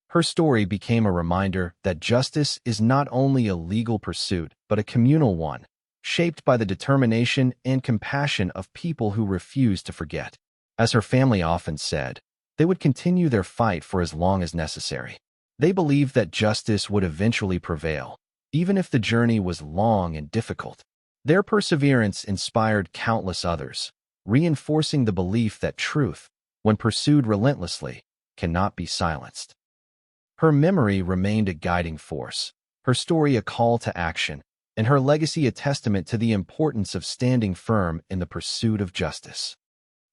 Her story became a reminder that justice is not only a legal pursuit, but a communal one, shaped by the determination and compassion of people who refuse to forget. As her family often said, they would continue their fight for as long as necessary. They believed that justice would eventually prevail, even if the journey was long and difficult. Their perseverance inspired countless others, reinforcing the belief that truth, when pursued relentlessly, cannot be silenced. Her memory remained a guiding force, her story a call to action, and her legacy a testament to the importance of standing firm in the pursuit of justice.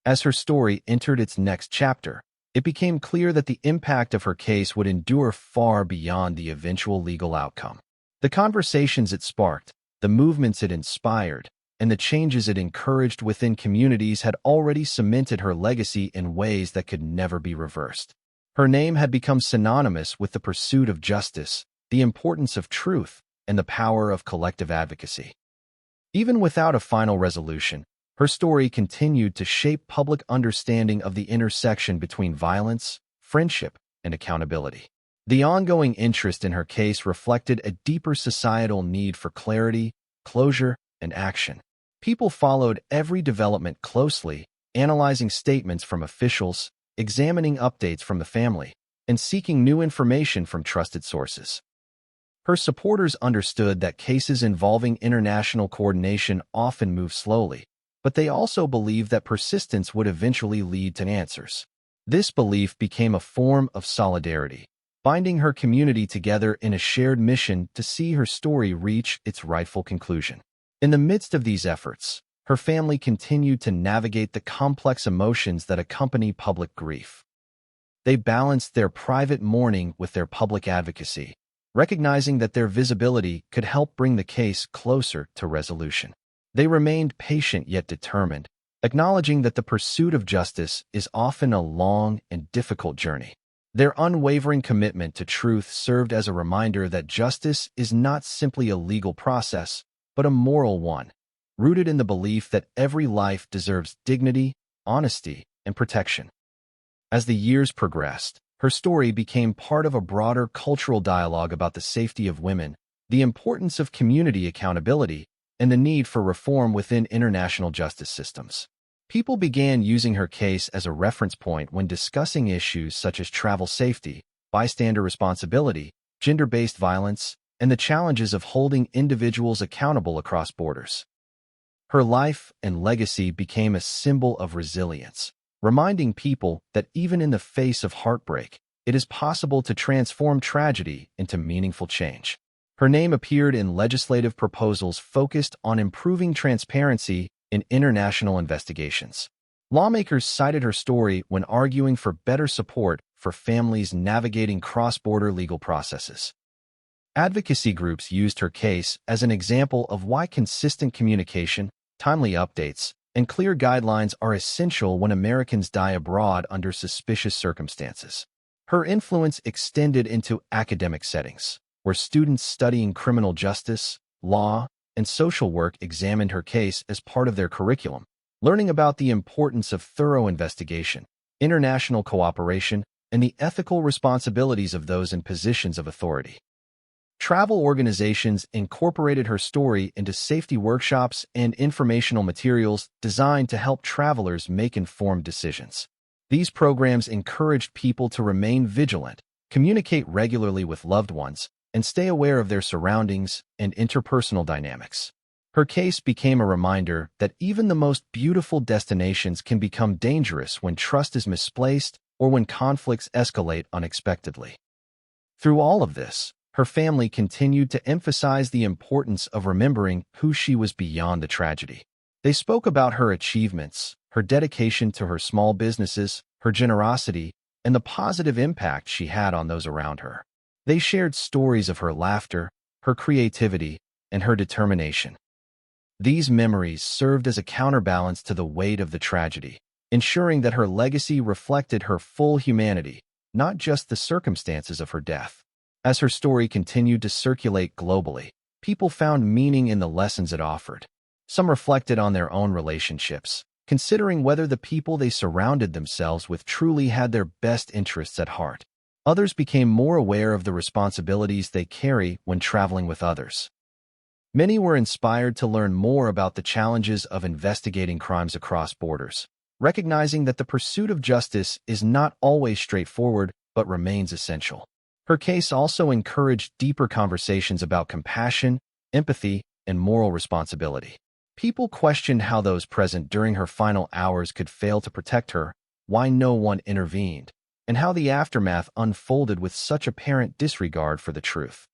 As her story entered its next chapter, it became clear that the impact of her case would endure far beyond the eventual legal outcome. The conversations it sparked, the movements it inspired, and the changes it encouraged within communities had already cemented her legacy in ways that could never be reversed. Her name had become synonymous with the pursuit of justice, the importance of truth, and the power of collective advocacy. Even without a final resolution, her story continued to shape public understanding of the intersection between violence, friendship, and accountability. The ongoing interest in her case reflected a deeper societal need for clarity, closure, and action. People followed every development closely, analyzing statements from officials, examining updates from the family, and seeking new information from trusted sources. Her supporters understood that cases involving international coordination often move slowly, but they also believed that persistence would eventually lead to answers. This belief became a form of solidarity, binding her community together in a shared mission to see her story reach its rightful conclusion. In the midst of these efforts, her family continued to navigate the complex emotions that accompany public grief. They balanced their private mourning with their public advocacy, recognizing that their visibility could help bring the case closer to resolution. They remained patient yet determined, acknowledging that the pursuit of justice is often a long and difficult journey. Their unwavering commitment to truth served as a reminder that justice is not simply a legal process, but a moral one, rooted in the belief that every life deserves dignity, honesty, and protection. As the years progressed, her story became part of a broader cultural dialogue about the safety of women, the importance of community accountability, and the need for reform within international justice systems. People began using her case as a reference point when discussing issues such as travel safety, bystander responsibility, gender-based violence, and the challenges of holding individuals accountable across borders. Her life and legacy became a symbol of resilience, reminding people that even in the face of heartbreak, it is possible to transform tragedy into meaningful change. Her name appeared in legislative proposals focused on improving transparency in international investigations. Lawmakers cited her story when arguing for better support for families navigating cross-border legal processes. Advocacy groups used her case as an example of why consistent communication, timely updates, and clear guidelines are essential when Americans die abroad under suspicious circumstances. Her influence extended into academic settings, where students studying criminal justice, law, and social work examined her case as part of their curriculum, learning about the importance of thorough investigation, international cooperation, and the ethical responsibilities of those in positions of authority. Travel organizations incorporated her story into safety workshops and informational materials designed to help travelers make informed decisions. These programs encouraged people to remain vigilant, communicate regularly with loved ones, and stay aware of their surroundings and interpersonal dynamics. Her case became a reminder that even the most beautiful destinations can become dangerous when trust is misplaced or when conflicts escalate unexpectedly. Through all of this, her family continued to emphasize the importance of remembering who she was beyond the tragedy. They spoke about her achievements, her dedication to her small businesses, her generosity, and the positive impact she had on those around her. They shared stories of her laughter, her creativity, and her determination. These memories served as a counterbalance to the weight of the tragedy, ensuring that her legacy reflected her full humanity, not just the circumstances of her death. As her story continued to circulate globally, people found meaning in the lessons it offered. Some reflected on their own relationships, considering whether the people they surrounded themselves with truly had their best interests at heart. Others became more aware of the responsibilities they carry when traveling with others. Many were inspired to learn more about the challenges of investigating crimes across borders, recognizing that the pursuit of justice is not always straightforward but remains essential. Her case also encouraged deeper conversations about compassion, empathy, and moral responsibility. People questioned how those present during her final hours could fail to protect her, why no one intervened, and how the aftermath unfolded with such apparent disregard for the truth.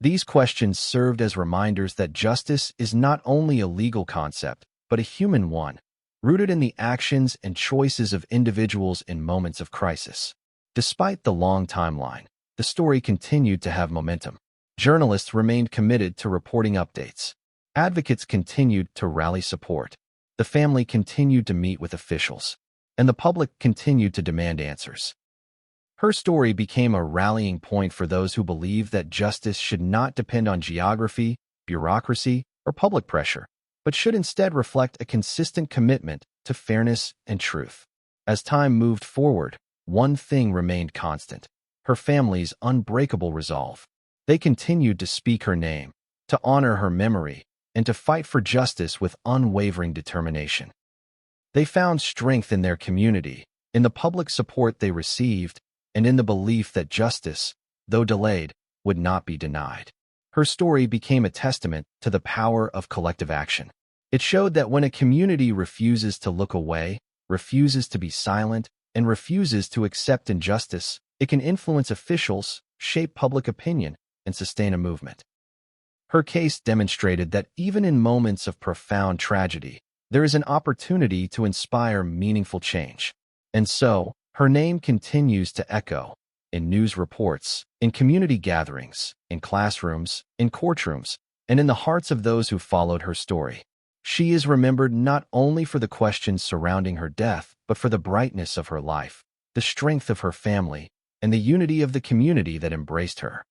These questions served as reminders that justice is not only a legal concept, but a human one, rooted in the actions and choices of individuals in moments of crisis. Despite the long timeline, the story continued to have momentum. Journalists remained committed to reporting updates. Advocates continued to rally support. The family continued to meet with officials, and the public continued to demand answers. Her story became a rallying point for those who believe that justice should not depend on geography, bureaucracy, or public pressure, but should instead reflect a consistent commitment to fairness and truth. As time moved forward, one thing remained constant: her family's unbreakable resolve. They continued to speak her name, to honor her memory, and to fight for justice with unwavering determination. They found strength in their community, in the public support they received, and in the belief that justice, though delayed, would not be denied. Her story became a testament to the power of collective action. It showed that when a community refuses to look away, refuses to be silent, and refuses to accept injustice, it can influence officials, shape public opinion, and sustain a movement. Her case demonstrated that even in moments of profound tragedy, there is an opportunity to inspire meaningful change. And so, her name continues to echo in news reports, in community gatherings, in classrooms, in courtrooms, and in the hearts of those who followed her story. She is remembered not only for the questions surrounding her death, but for the brightness of her life, the strength of her family, and the unity of the community that embraced her.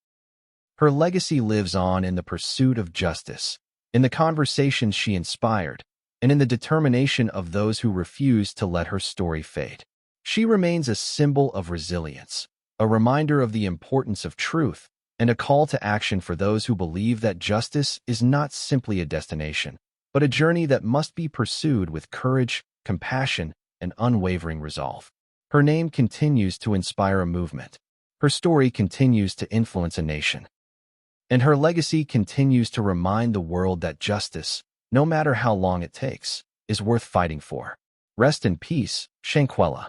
Her legacy lives on in the pursuit of justice, in the conversations she inspired, and in the determination of those who refused to let her story fade. She remains a symbol of resilience, a reminder of the importance of truth, and a call to action for those who believe that justice is not simply a destination, but a journey that must be pursued with courage, compassion, and unwavering resolve. Her name continues to inspire a movement. Her story continues to influence a nation. And her legacy continues to remind the world that justice, no matter how long it takes, is worth fighting for. Rest in peace, Shanquella.